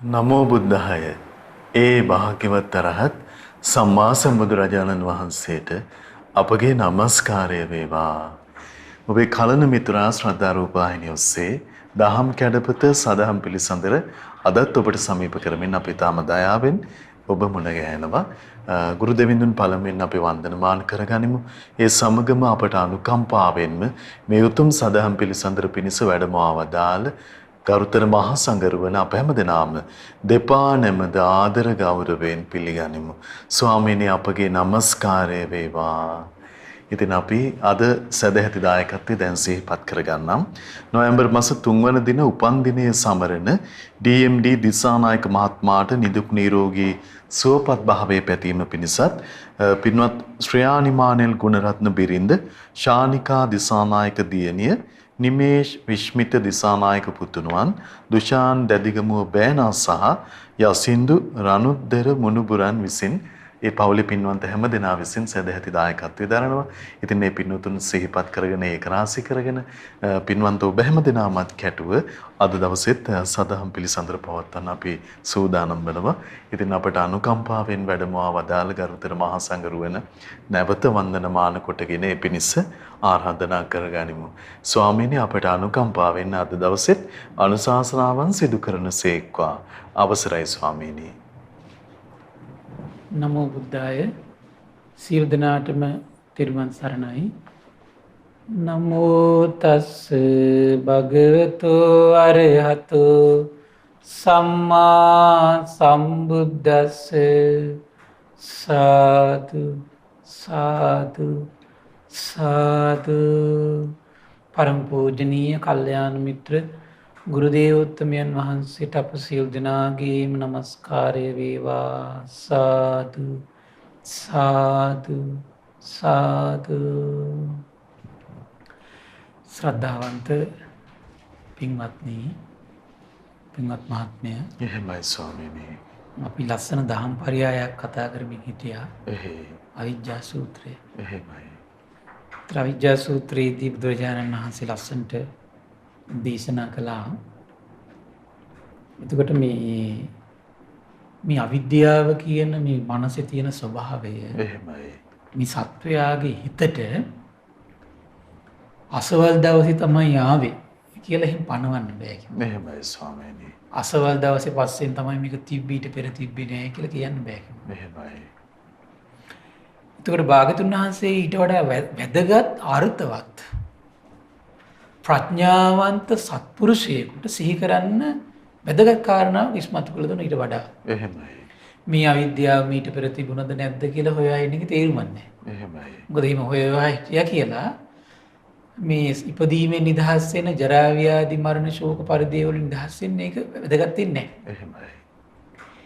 නමෝ බුද්ධාය. ඒ භාග්‍යවත් අරහත් සම්මා සම්බුදුරජාණන් වහන්සේට අපගේ নমස්කාරය වේවා. ඔබේ කලන මිතුරා ශ්‍රද්ධා රූපවාහිනිය ඔස්සේ දහම් කැඩපත සදහම් පිළිසඳර අදත් ඔබට සමීප කරමින් අපි තාම දයාවෙන් ඔබ මුණ ගැහෙනවා. ගුරු දෙවිඳුන් පළමුවෙන් අපි වන්දනමාන කරගනිමු. ඒ සමගම අපට අනුකම්පාවෙන්ම මේ උතුම් සදහම් පිළිසඳර පිණිස වැඩමවා වදාළ ගරුතර මහා සංඝරුවන අප හැමදෙනාම දෙපා නැමද ආදර ගෞරවයෙන් පිළිගනිමු. ස්වාමීනි අපගේ নমස්කාරය වේවා. ඉතින් අපි අද සදැහැති දායකත්වයේ දැන් සිහිපත් කරගන්නම්. නොවැම්බර් මාස 3 වන දින උපන් දිනයේ සමරන DMD දිසානායක මහත්මයාට නිදුක් නිරෝගී සුවපත් භාවයේ පැතීම පිණිසත් පින්වත් ශ්‍රේයානි මානෙල් ගුණරත්න බිරිඳ ශානිකා දිසානායක දියණිය නිමේෂ් විශ්මිත දිසානායක පුතුණුවන් දුෂාන් දැදිගමුව බෑනා සහ යසින්දු රණුද්දර මුණුබුරන් විසින් ඒ පවුලේ පින්වන්ත හැම දෙනා විසින් සදැහැති දායකත්වය දරනවා. ඉතින් මේ පින්වතුන් සිහිපත් කරගෙන ඒක රාශි කරගෙන පින්වන්ත ඔබ හැම දෙනාමත් කැටුව අද දවසෙත් සදහම් පිළිසඳර පවත්වන්න අපි සූදානම් වෙනවා. ඉතින් අපට අනුකම්පාවෙන් වැඩමවා වදාළ ගරුතර මහා සංඝරුවන නැවත වන්දනමාන කොටගෙන ඒ පිණිස ආරාධනා කරගනිමු. ස්වාමීනි අපට අනුකම්පාවෙන් අද දවසෙත් අනුශාසනාවන් සිදු කරන සේක්වා. අවසරයි ස්වාමීනි. නමෝ බුද්ධාය. සියලු දෙනාටම තෙරුවන් සරණයි. නමෝ තස් භගවතු අරහතු සම්මා සම්බුද්දස්ස සාදු සාදු සාදු. පරම පූජනීය කල්යාණ මිත්‍ර ගුරු දේවෝත්තමයන් වහන්සේට අප සියලු දෙනාගේම নমස්කාරය වේවා. සාදු සාදු සාදු. ශ්‍රද්ධාවන්ත පින්වත්නි, පින්වත් මහත්මය, එහෙමයි ස්වාමීනි. අපි ලස්සන දහම් පරයයක් කතා කරමින් හිටියා. එහෙයි. අවිජ්ජා සූත්‍රය. එහෙමයි. අවිජ්ජා සූත්‍රයේදී බුදුරජාණන් වහන්සේ ලස්සනට දේශනා කළා. එතකොට මේ අවිද්‍යාව කියන මේ මනසේ තියෙන ස්වභාවය එහෙමයි. මේ සත්වයාගේ හිතට අසවල් දවසේ තමයි ආවේ කියලා එහෙම පණවන්න බෑ කිව්වා. එහෙමයි ස්වාමීනි. අසවල් දවසේ පස්සෙන් තමයි මේක තිබ්බීට පෙර තිබ්බේ නෑ කියලා කියන්න බෑ කිව්වා. එහෙමයි. එතකොට භාගතුන් වහන්සේ ඊට වඩා වැදගත් අර්ථවත් ප්‍රඥාවන්ත සත්පුරුෂයෙකුට සිහි කරන්න වැදගත් කාරණාවක් ඉස්මතු කළ දුන්න ඊට වඩා. එහෙමයි. මේ අවිද්‍යාව මීට පෙර තිබුණද නැද්ද කියලා හොයා ඉන්න එක තේරුම් නැහැ. එහෙමයි. මොකද එහෙම හොයා හිටියා කියලා මේ ඉපදීමේ නිදහස් වෙන ජරා ව්‍යාධි මරණ ශෝක පරිදේව වලින් නිදහස් වෙන්නේ ඒක වැදගත් වෙන්නේ නැහැ. එහෙමයි.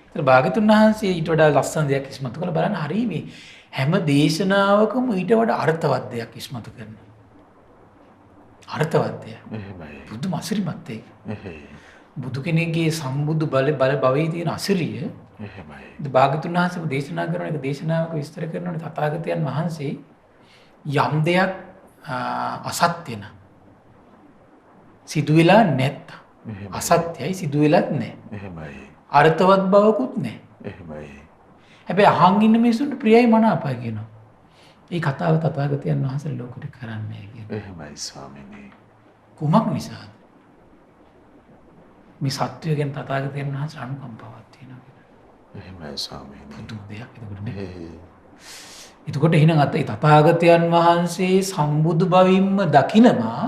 ඒතර භාගතුන් වහන්සේ ඊට වඩා ලස්සන දෙයක් ඉස්මතු කළ බලන්න හරිය මේ හැම දේශනාවකම ඊට වඩා අර්ථවත් දෙයක් ඉස්මතු කරනවා. අර්ථවත්ය. එහෙමයි. බුදුම අසිරිමත් ඒක. එහෙයි. බුදු කෙනෙක්ගේ සම්බුදු බල භවයේ තියෙන අසිරිය එහෙමයි. භාගතුන් වහන්සේම දේශනා කරන එක දේශනාවක විස්තර කරනකොට තථාගතයන් වහන්සේ යම් දෙයක් අසත්‍ය න සිදු වෙලා නැත්නම් අසත්‍යයි සිදු වෙලත් නැහැ. එහෙමයි. අර්ථවත් බවකුත් නැහැ. එහෙමයි. හැබැයි අහන් ඉන්න මිනිසුන්ට ප්‍රියයි මනාපයි කියනවා. මේ කතාව තථාගතයන් වහන්සේ ලෝකෙට කරන්නේ කියනවා. එහෙමයි ස්වාමීනි. කුමක් නිසාද? මේ සත්‍යය ගැන තථාගතයන් වහන්සේ අනුකම්පාවක් තියෙනවා කියලා. එහෙමයි ස්වාමීනි. පුදුම දෙයක් එතකොට නේ. එහෙයි. එතකොට එහෙනම් අත තථාගතයන් වහන්සේ සම්බුදු බවින්ම දකිනවා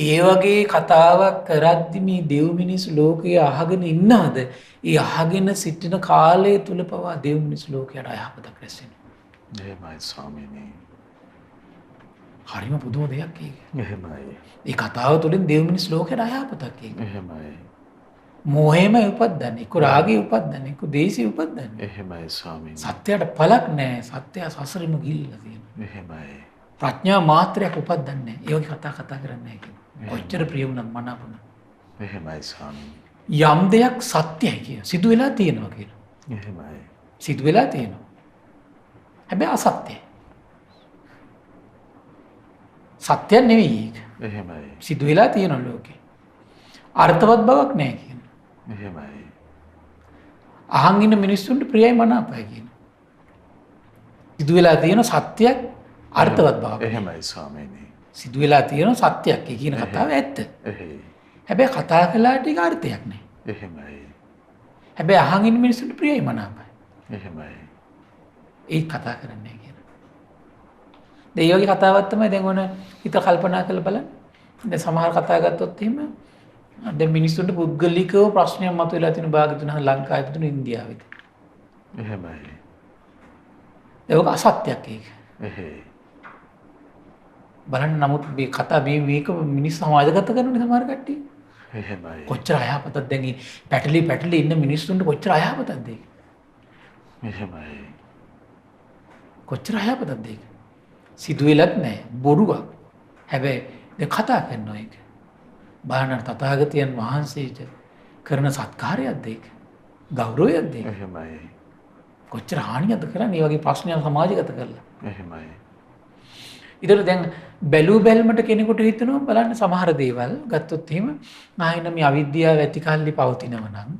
ඒ වගේ කතාවක් කරද්දි මේ දෙව් මිනිස් ලෝකයේ අහගෙන ඉන්නවද? ඒ අහගෙන සිටින කාලය තුල පවා දෙව් මිනිස් ලෝකයට අයහපතක් රැස් වෙනවා. එහෙමයි ස්වාමීනි. හරිම පුදුම දෙයක් ඒක. එහෙමයි. ඒ කතාව තුළින් දෙව් මිනිස් ලෝකයට අයහපතක් ඒක. එහෙමයි. මෝහයම උපද්දන්නේ, එක්ක රාගය උපද්දන්නේ, එක්ක දේශය උපද්දන්නේ. එහෙමයි ස්වාමීනි. සත්‍යයට පළක් නැහැ. සත්‍යය සසරෙම ගිලිලා තියෙනවා. එහෙමයි. ප්‍රඥා මාත්‍රයක් උපද්දන්නේ නැහැ. ඒ වගේ කතා කරන්නේ නැහැ කියනවා. කොච්චර ප්‍රිය වුණත් මනාපුණ. එහෙමයි ස්වාමීනි. යම් දෙයක් සත්‍යයි කියන සිදු වෙලා තියෙනවා කියනවා. එහෙමයි. සිදු වෙලා තියෙනවා. හැබැයි අසත්‍යයි. සත්‍යයක් නෙවෙයි ඒක. එහෙමයි. සිදු වෙලා තියෙනවා ලෝකේ. අර්ථවත් බවක් නැහැ කියන. එහෙමයි. අහන් ඉන්න මිනිස්සුන්ට ප්‍රියයි මනාපයි කියන. සිදු වෙලා තියෙන සත්‍යයක් අර්ථවත් බවක්. එහෙමයි ස්වාමීනි. සිදු වෙලා තියෙන සත්‍යයක් කියන කතාව ඇත්ත. එහෙයි. හැබැයි කතා කළාට ඒක අර්ථයක් නැහැ. එහෙමයි. හැබැයි අහන් ඉන්න මිනිස්සුන්ට ප්‍රියයි මනාපයි. එහෙමයි. ඒක කතා කරන්නේ කියන. ඒ වගේ කතාවක් තමයි දැන් ඔන හිත කල්පනා කරලා බලන්න. දැන් සමහර කතා ගත්තොත් එහෙම දැන් මිනිස්සුන්ට පුද්ගලිකව ප්‍රශ්නයක් මතුවලා තියෙන භාගතුන ලංකාවේ තුන ඉන්දියාවේද. එහෙමයි. ඒක අසත්‍යයක් ඒක. එහෙයි. බලන්න නමුත් මේ කතා මේක මිනිස් සමාජගත කරනනේ සමහර කට්ටිය. එහෙමයි. කොච්චර අයහපතක්ද දැන් මේ පැටලි ඉන්න මිනිස්සුන්ට කොච්චර අයහපතක්ද ඒක. එහෙමයි. කොච්චර අයහපතක්ද ඒක. සිදු වෙලත් නැහැ බොරුවක්. හැබැයි දැන් කතා කරනවා ඒක. බලන්න තථාගතයන් වහන්සේට කරන සත්කාරයක්ද ඒක. ගෞරවයක්ද ඒක. එහෙමයි. කොච්චර හානියක්ද කරන්නේ මේ වගේ ප්‍රශ්නයක් සමාජගත කරලා. එහෙමයි. ඉතින් දැන් බැලූ බැල්මට කෙනෙකුට හිතෙනවා බලන්න සමහර දේවල් ගත්තොත් එහෙම ආයෙන මේ අවිද්‍යාව ඇති කල්ලි පවතිනව නම්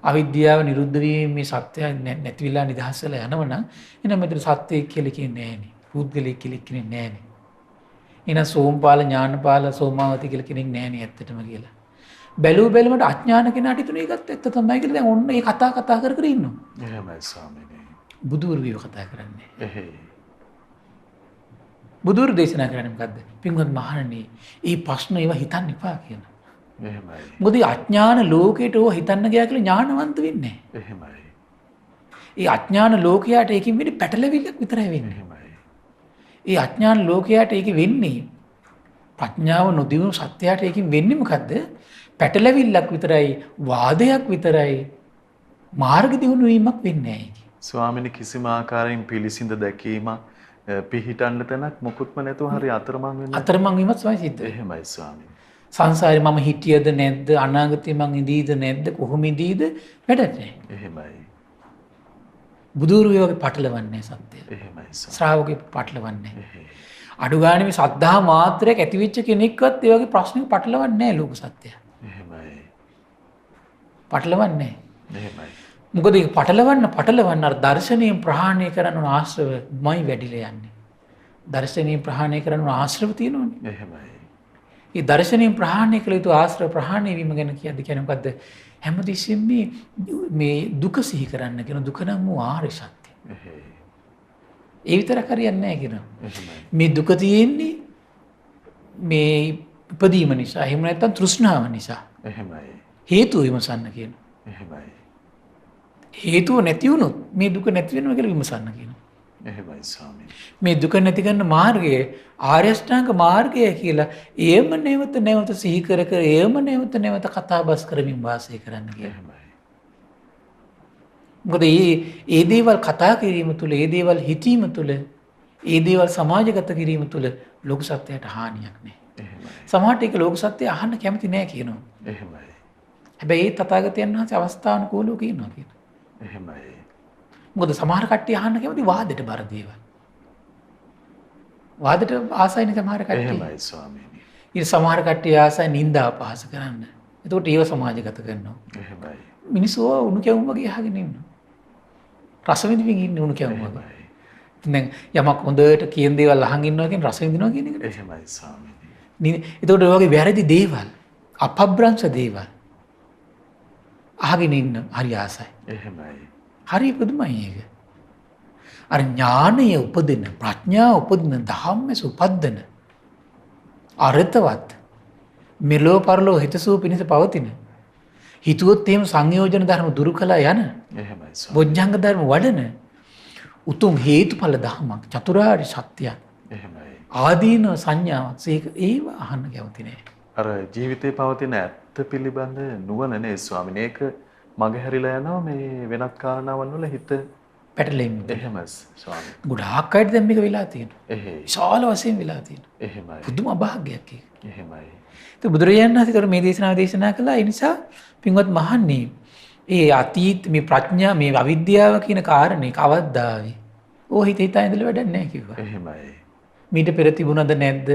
අවිද්‍යාව නිරුද්ධ වීම මේ සත්‍යය නැති වෙලා නිදහස් වෙලා යනව නම් එන මෙතන සත්‍යය කියලා කියන්නේ නැහැනේ. පුද්ගලික කියලා කියන්නේ නැහැනේ. එන සෝම්පාල ඥානපාල සෝමාවති කියලා කෙනෙක් නැහැනේ ඇත්තටම කියලා. බැලූ බැලමට අඥාන කෙනාට හිතුනේ ඒකත් ඇත්ත තමයි කියලා දැන් ඔන්න ඒ කතා කර ඉන්නවා. එහෙමයි ස්වාමීනි. බුදුවරු විව කතා කරන්නේ. එහෙයි. බුදුරු දේශනා කරන්නේ මොකද්ද? පින්වත් මහණනි, මේ ප්‍රශ්න ඒවා හිතන්න එපා කියන. එහෙමයි. මොකද අඥාන ලෝකයට ඕවා හිතන්න ගියා කියලා ඥානවන්ත වෙන්නේ නැහැ. එහෙමයි. ඒ අඥාන ලෝකයට ඒකින් වෙන්නේ පැටලෙවිල්ලක් විතරයි වෙන්නේ. එහෙමයි. ඒ අඥාන ලෝකයට ඒක වෙන්නේ ප්‍රඥාව නොදිනු සත්‍යයට ඒකින් වෙන්නේ මොකද්ද? පැටලෙවිල්ලක් විතරයි, වාදයක් විතරයි, මාර්ග දියුණු වීමක් වෙන්නේ නැහැ. ස්වාමීනි කිසිම ආකාරයෙන් පිළිසිඳ දැකීමක් පිහිටන්න තැනක් මොකුත්ම නැතුව හරි අතරමං වෙන අතරමං වීමත් තමයි සිද්ධ වෙන්නේ. එහෙමයි ස්වාමීනි. සංසාරේ මම හිටියද නැද්ද අනාගතේ මං ඉඳීද නැද්ද කොහොම ඉඳීද වැඩක් නැහැ. එහෙමයි. බුදුරු වගේ පටලවන්නේ සත්‍යය. එහෙමයි ස්වාමීනි. ශ්‍රාවකෙ පටලවන්නේ. එහෙයි. අඩු ගානේ මේ සද්ධා මාත්‍රයක් ඇති වෙච්ච කෙනෙක්වත් ඒ වගේ ප්‍රශ්නයක් පටලවන්නේ නැහැ ලෝක සත්‍යය. එහෙමයි. පටලවන්නේ නැහැ. එහෙමයි. මොකද ඒක පටලවන්න අර දර්ශනීය ප්‍රහාණය කරන ආශ්‍රවමයි වැඩිලා යන්නේ. දර්ශනීය ප්‍රහාණය කරන ආශ්‍රව තියෙනවනේ. එහෙමයි. ඒ දර්ශනීය ප්‍රහාණය කළ යුතු ආශ්‍රව ප්‍රහාණය වීම ගැන කියන්නේ මොකද්ද? හැමතිස්සෙම මේ දුක සිහි කරන්න කියන දුක නම් වූ ආර්ය සත්‍ය. එහෙයි. ඒ විතරක් හරියන්නේ නැහැ කියනවා. එහෙමයි. මේ දුක තියෙන්නේ මේ ඉපදීම නිසා. එහෙම නැත්නම් තෘෂ්ණාව නිසා. එහෙමයි. හේතුව විමසන්න කියනවා. එහෙමයි. හේතුව නැති වුණොත් මේ දුක නැති වෙනවා කියලා විමසන්න කියනවා. එහෙමයි ස්වාමීනි. මේ දුක නැති කරන මාර්ගය ආර්ය අෂ්ටාංග මාර්ගය කියලා එයම නැවත සිහි කර එයම නැවත කතාබස් කරමින් වාසය කරන්න කියනවා. එහෙමයි. මොකද ඒ දේවල් කතා කිරීම තුළ ඒ දේවල් හිතීම තුළ ඒ දේවල් සමාජගත කිරීම තුළ ලෝක සත්‍යයට හානියක් නැහැ. එහෙමයි. සමහරට ඒක ලෝක සත්‍ය අහන්න කැමති නැහැ කියනවා. එහෙමයි. හැබැයි ඒ තථාගතයන් වහන්සේ අවස්ථානුකූලව කියනවා කියනවා. එහෙමයි. මොකද සමහර කට්ටිය අහන්න කැමති වාදෙට බර දේවල්. වාදෙට ආසයිනේ සමහර කට්ටිය. එහෙමයි ස්වාමීනි. ඊට සමහර කට්ටිය ආසයි නින්දා අපහාස කරන්න. එතකොට ඒව සමාජගත කරනවා. එහෙමයි. මිනිස්සු උණු කැවුම් වගේ අහගෙන ඉන්නවා. රස විඳින්න ඉන්නේ උණු කැවුම් වගේ. දැන් යමක් හොඳට කියන දේවල් අහන් ඉන්නවා කියන රස විඳිනවා කියන එක. එහෙමයි ස්වාමීනි. එතකොට ඔය වගේ වැරදි දේවල්, අපබ්‍රංශ දේවල් අහගෙන ඉන්න හරි ආසයි. එහෙමයි. හරි පුදුමයි ඒක. අර ඥානය උපදින, ප්‍රඥාව උපදින, ධම්මස උපදින අරතවත් මෙලෝ පරලෝ හිතසුව පිණිස පවතින. හිතුවොත් එහෙම සංයෝජන ධර්ම දුරු කළා යන. එහෙමයි ස්වාමීනි. බොජ්ජංග ධර්ම වඩන උතුම් හේතුඵල ධර්මයක් චතුරාර්ය සත්‍යයක්. එහෙමයි. ආදීන සංඥාවක් ඒක ඒව අහන්න කැමති නෑ. අර ජීවිතේ පවතින ඇත්ත පිළිබඳ නුවණ නේ ස්වාමීනි. ඒක මගහැරිලා යනවා මේ වෙනත් කාරණාවන් වල හිත පැටලෙන්නේ. එහෙමයි ස්වාමීනි. ගොඩාක් අයට දැන් මේක වෙලා තියෙනවා. එහෙයි. විශාල වශයෙන් වෙලා තියෙනවා. එහෙමයි. පුදුම අභාග්‍යයක් ඒක. එහෙමයි. ඉතින් බුදුරජාණන් වහන්සේ මේ දේශනාව දේශනා කළා. ඒ නිසා පින්වත් මහන්නේ ඒ අතීත මේ ප්‍රඥා මේ අවිද්‍යාව කියන කාරණේ කවද්දාවේ ඕ හිත හිතා ඉඳලා වැඩක් නැහැ කිව්වා. එහෙමයි. මීට පෙර තිබුණද නැද්ද?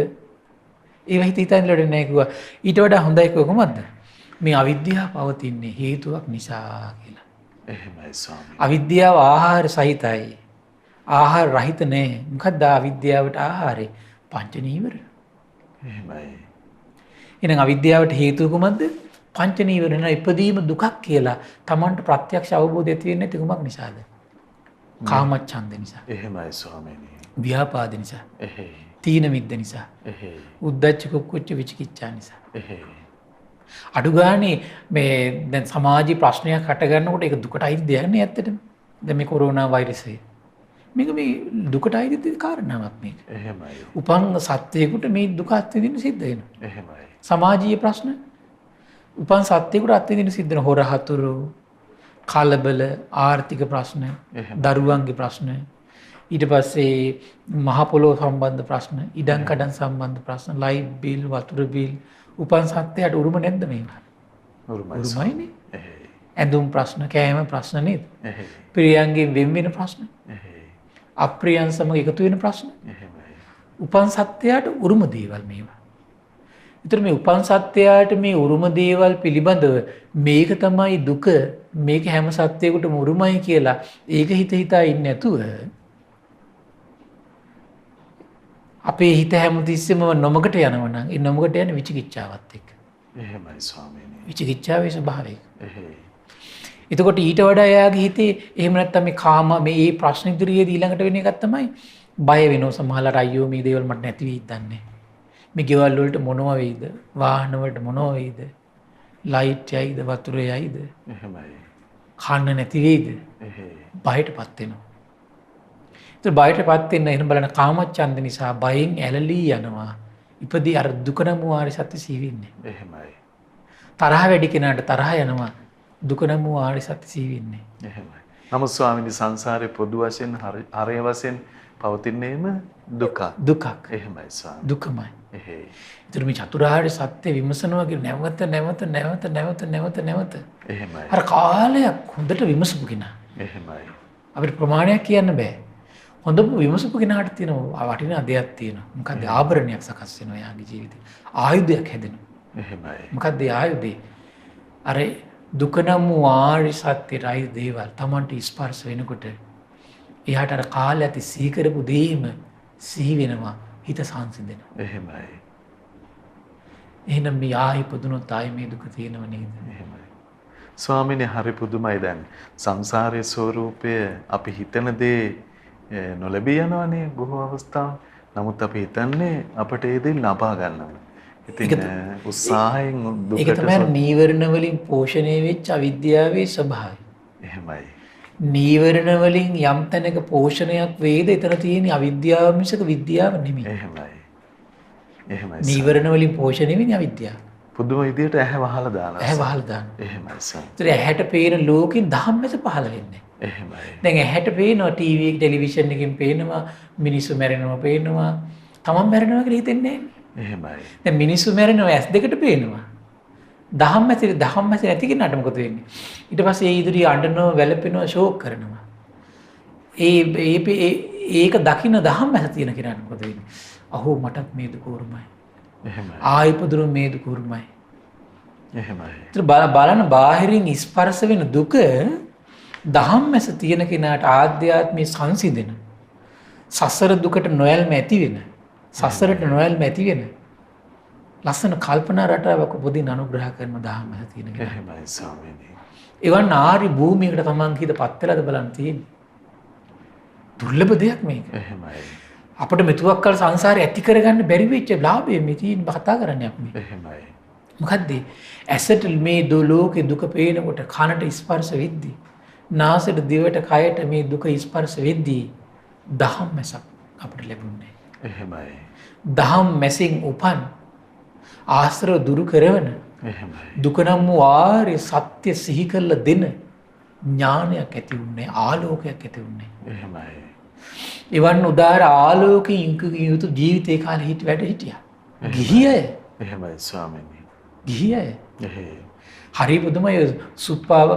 ඒව හිත හිතා ඉඳලා වැඩක් නැහැ කිව්වා. ඊට වඩා හොඳයි කොහොමද? මේ අවිද්‍යාව පවතින්නේ හේතුවක් නිසා කියලා. එහෙමයි ස්වාමීනි. අවිද්‍යාව ආහාර සහිතයි. ආහාර රහිත නෑ. මොකක්ද අවිද්‍යාවට ආහාරය? පංච නීවරණ. එහෙමයි. එහෙනම් අවිද්‍යාවට හේතුව කුමක්ද? පංච නීවරණ. ඉපදීම දුකක් කියලා Tamanට ප්‍රත්‍යක්ෂ අවබෝධය ඇති වෙන්නේ නැති කුමක් නිසාද? කාමච්ඡන්ද නිසා. එහෙමයි ස්වාමීනි. ව්‍යාපාද නිසා. එහෙයි. තීන මිද්ද නිසා. එහෙයි. උද්ධච්ච කුක්කුච්ච විචිකිච්ඡා නිසා. එහෙයි. අඩු ගානේ මේ දැන් සමාජීය ප්‍රශ්නයක් හට ගන්නකොට ඒක දුකට අයිති දෙයක් නේ ඇත්තටම. දැන් මේ කොරෝනා වෛරසය. මේක මේ දුකට අයිති කාරණාවක් මේක. එහෙමයි. උපන් සත්‍යයකට මේ දුක අත්විඳින්න සිද්ධ වෙනවා. එහෙමයි. සමාජීය ප්‍රශ්න උපන් සත්‍යයකට අත්විඳින්න සිද්ධ වෙන හොර හතුරු කලබල ආර්ථික ප්‍රශ්න දරුවන්ගේ ප්‍රශ්න ඊට පස්සේ මහ පොළොව සම්බන්ධ ප්‍රශ්න ඉඩම් කඩම් සම්බන්ධ ප්‍රශ්න ලයිට් බිල් වතුර බිල් උපන් සත්‍යයට උරුම නැද්ද මේවා? උරුමයිනේ. ඇඳුම් ප්‍රශ්න කෑම ප්‍රශ්න නේද? ප්‍රියයන්ගෙන් වෙන් වෙන ප්‍රශ්න අප්‍රියයන් සමග එකතු වෙන ප්‍රශ්න උපන් සත්‍යයට උරුම දේවල් මේවා. ඒතර මේ උපන් සත්‍යයට මේ උරුම දේවල් පිළිබඳව මේක තමයි දුක මේක හැම සත්‍යයකටම උරුමයි කියලා ඒක හිත හිතා ඉන්නේ නැතුව අපේ හිත හැමතිස්සෙම නොමකට යනවා නම් ඒ නොමකට යන විචිකිච්ඡාවත් එක්ක. එහෙමයි ස්වාමීනි. විචිකිච්ඡාවේ ස්වභාවය. එහෙයි. එතකොට ඊට වඩා එයාගේ හිතේ එහෙම නැත්නම් මේ කාම මේ ප්‍රශ්න ඉදිරියේදී ඊළඟට වෙන එකක් තමයි බය වෙනවා සමහරවිට අයියෝ මේ දේවල් මට නැති වෙයිද දන්නේ. මේ ගෙවල් වලට මොනවා වෙයිද? වාහන වලට මොනවා වෙයිද? ලයිට් යයිද වතුර යයිද? එහෙමයි. කන්න නැති වෙයිද? එහෙයි. බයටපත් වෙනවා. ඒත් බයටපත් වෙන්න එහෙනම් බලන්න කාමච්ඡන්ද නිසා බයෙන් ඇලලී යනවා. ඉපදී අර දුක නම් ආරි සත්‍ය සීවින්නේ. එහෙමයි. තරහ වැඩි කෙනාට තරහ යනවා. දුක නම් ආරි සත්‍ය සීවින්නේ. එහෙමයි. නමුත් ස්වාමීනි සංසාරේ පොදු වශයෙන් හරය වශයෙන් පවතින්නේම දුක. දුකක්. එහෙමයි ස්වාමී. දුකමයි. එහෙයි. ඒතර මේ චතුරාර්ය සත්‍ය විමසනවා කියන්නේ නැවත. එහෙමයි. අර කාලයක් හොඳට විමසපු කෙනා. එහෙමයි. අපිට ප්‍රමාණයක් කියන්න බෑ. හොඳම විමසපු කෙනාට තියෙන වටිනා දෙයක් තියෙනවා. මොකද්ද? ආභරණයක් සකස් වෙනවා යාගේ ජීවිතේ. ආයුධයක් හැදෙනවා. එහෙමයි. මොකද්ද ඒ ආයුධේ? අර දුක නම් වූ ආර්ය සත්‍යයි දේවල් Tamanට ස්පර්ශ වෙනකොට එයාට අර කාලය ඇති සිහි කරපු දෙයම සිහි වෙනවා. හිත සංසිඳෙනවා. එහෙමයි. එහෙනම් මේ ආයි පුදුනොත් ආයි මේ දුක තියෙනව නේද? එහෙමයි. ස්වාමීනි හරි පුදුමයි දැන් සංසාරයේ ස්වરૂපය අපි හිතන දේ නොලැබී යනවනේ බොහෝ අවස්ථා. නමුත් අපි හිතන්නේ අපට ඒ දේ ලබා ගන්නවා. ඉතින් උත්සාහයෙන් දුකට ඒක තමයි නීවරණ වලින් පෝෂණය වෙච්ච අවිද්‍යාවේ ස්වභාවය. එහෙමයි. නීවරණ වලින් යම් තැනක පෝෂණයක් වේද එතන තියෙන අවිද්‍යාව මිසක විද්‍යාව නෙමෙයි. එහෙමයි. එහෙමයි. නීවරණ වලින් පෝෂණය වෙන්නේ අවිද්‍යාව. පුදුම විදියට ඇහැ වහලා දානවා. ඇහැ වහලා දානවා. එහෙමයි සර්. ඒතර ඇහැට පේන ලෝකෙන් ධම්මස පහළ වෙන්නේ. එහෙමයි. දැන් ඇහැට පේනවා ටීවී එක ටෙලිවිෂන් එකකින් පේනවා මිනිස්සු මැරෙනවා පේනවා. තමන් මැරෙනවා කියලා හිතෙන්නේ නැහැ. එහෙමයි. දැන් මිනිස්සු මැරෙනවා ඇස් දෙකට පේනවා. ධම්මස නැති කෙනාට මොකද වෙන්නේ? ඊට පස්සේ ඒ ඉදිරිය අඬනවා වැළපෙනවා ෂෝක් කරනවා. ඒක දකින්න ධම්මස තියෙන කෙනාට මොකද වෙන්නේ? අහෝ මටත් මේ දුක උරුමයි. එහෙමයි. ආයිපදුරු මේ දුක උරුමයි. එහෙමයි. ඒතර බලන්න බාහිරින් ස්පර්ශ වෙන දුක ධම්මස තියෙන කෙනාට ආධ්‍යාත්මී සංසිඳෙන සසර දුකට නොයල්ම ඇති වෙන සසරට නොයල්ම ඇති වෙන ලස්සන කල්පනා රටාවක් උපදින අනුග්‍රහ කරන ධම්මස තියෙන කෙනා. එහෙමයි ස්වාමීනි. එවන් ආරි භූමියකට තමන් හිතපත් වෙලාද බලන්න තියෙන්නේ. දුර්ලභ දෙයක් මේක. එහෙමයි. අපිට මෙතුවක් කල සංසාරේ ඇති කරගන්න බැරි වෙච්ච ලාභය මේ තියෙන කතා කරන්නේ අපි. එහෙමයි. මොකද්ද? ඇසට මේ ලෝකේ දුක පේනකොට කනට ස්පර්ශ වෙද්දී නාසයට දිවට කයට මේ දුක ස්පර්ශ වෙද්දී ධම්මසක් අපිට ලැබුණේ. එහෙමයි. ධම්මසෙන් උපන් ආශ්‍රව දුරු කරවන එහෙමයි. දුක නම් වූ ආර්ය සත්‍ය සිහි කරලා දෙන ඥානයක් ඇති වුණේ ආලෝකයක් ඇති වුණේ. එහෙමයි. එවන් උදාර ආලෝකයෙන් යුතු ජීවිතේ කාලේ වැඩ හිටියා. ගිහිය. එහෙමයි ස්වාමීනි. ගිහිය. එහෙයි. හරි පුදුමයි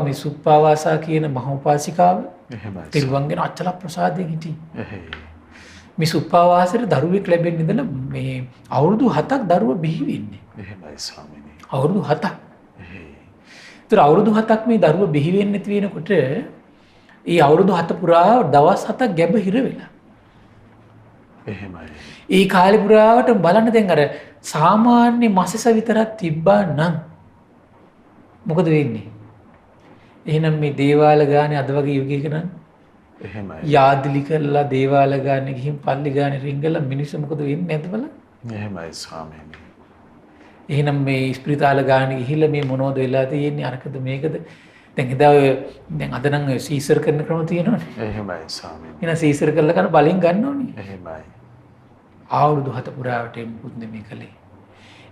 මේ සුප්පාවාසා කියන මහෝපාසිකාව එහෙමයි. තිරුවන්ගෙන අචල ප්‍රසාදයෙන් හිටියේ. එහෙයි. මේ සුප්පාවාසයට දරුවෙක් ලැබෙන්න ඉඳලා මේ අවුරුදු 7ක් දරුවා බිහි වෙන්නේ. එහෙමයි ස්වාමීනි. අවුරුදු 7ක්. එහෙයි. ඒතර අවුරුදු 7ක් මේ දරුවා බිහි වෙන්නේ නැති වෙනකොට ඒ අවුරුදු 7 පුරා දවස් 7ක් ගැබ හිර වෙලා. එහෙමයි. ඒ කාලේ පුරාවට බලන්න දැන් අර සාමාන්‍ය මසස විතරක් තිබ්බා නම් මොකද වෙන්නේ? එහෙනම් මේ දේවාල ගානේ අද වගේ යුගයක නම් එහෙමයි. යාදිලි කරලා දේවාල ගානේ ගිහින් පල්ලි ගානේ රිංගලා මිනිස්සු මොකද වෙන්නේ නැද්ද බලන්න? එහෙමයි ස්වාමීනි. එහෙනම් මේ ස්පිරිතාල ගානේ ගිහිල්ලා මේ මොනවද වෙලා තියෙන්නේ අරකද මේකද? දැන් එදා ඔය දැන් අද නම් ඔය සීසර් කරන ක්‍රම තියෙනවනේ. එහෙමයි ස්වාමීනි. එහෙනම් සීසර් කරලා කරන බලෙන් ගන්න ඕනේ. එහෙමයි. අවුරුදු 7 පුරාවට මුකුත් නෙමෙයි කළේ.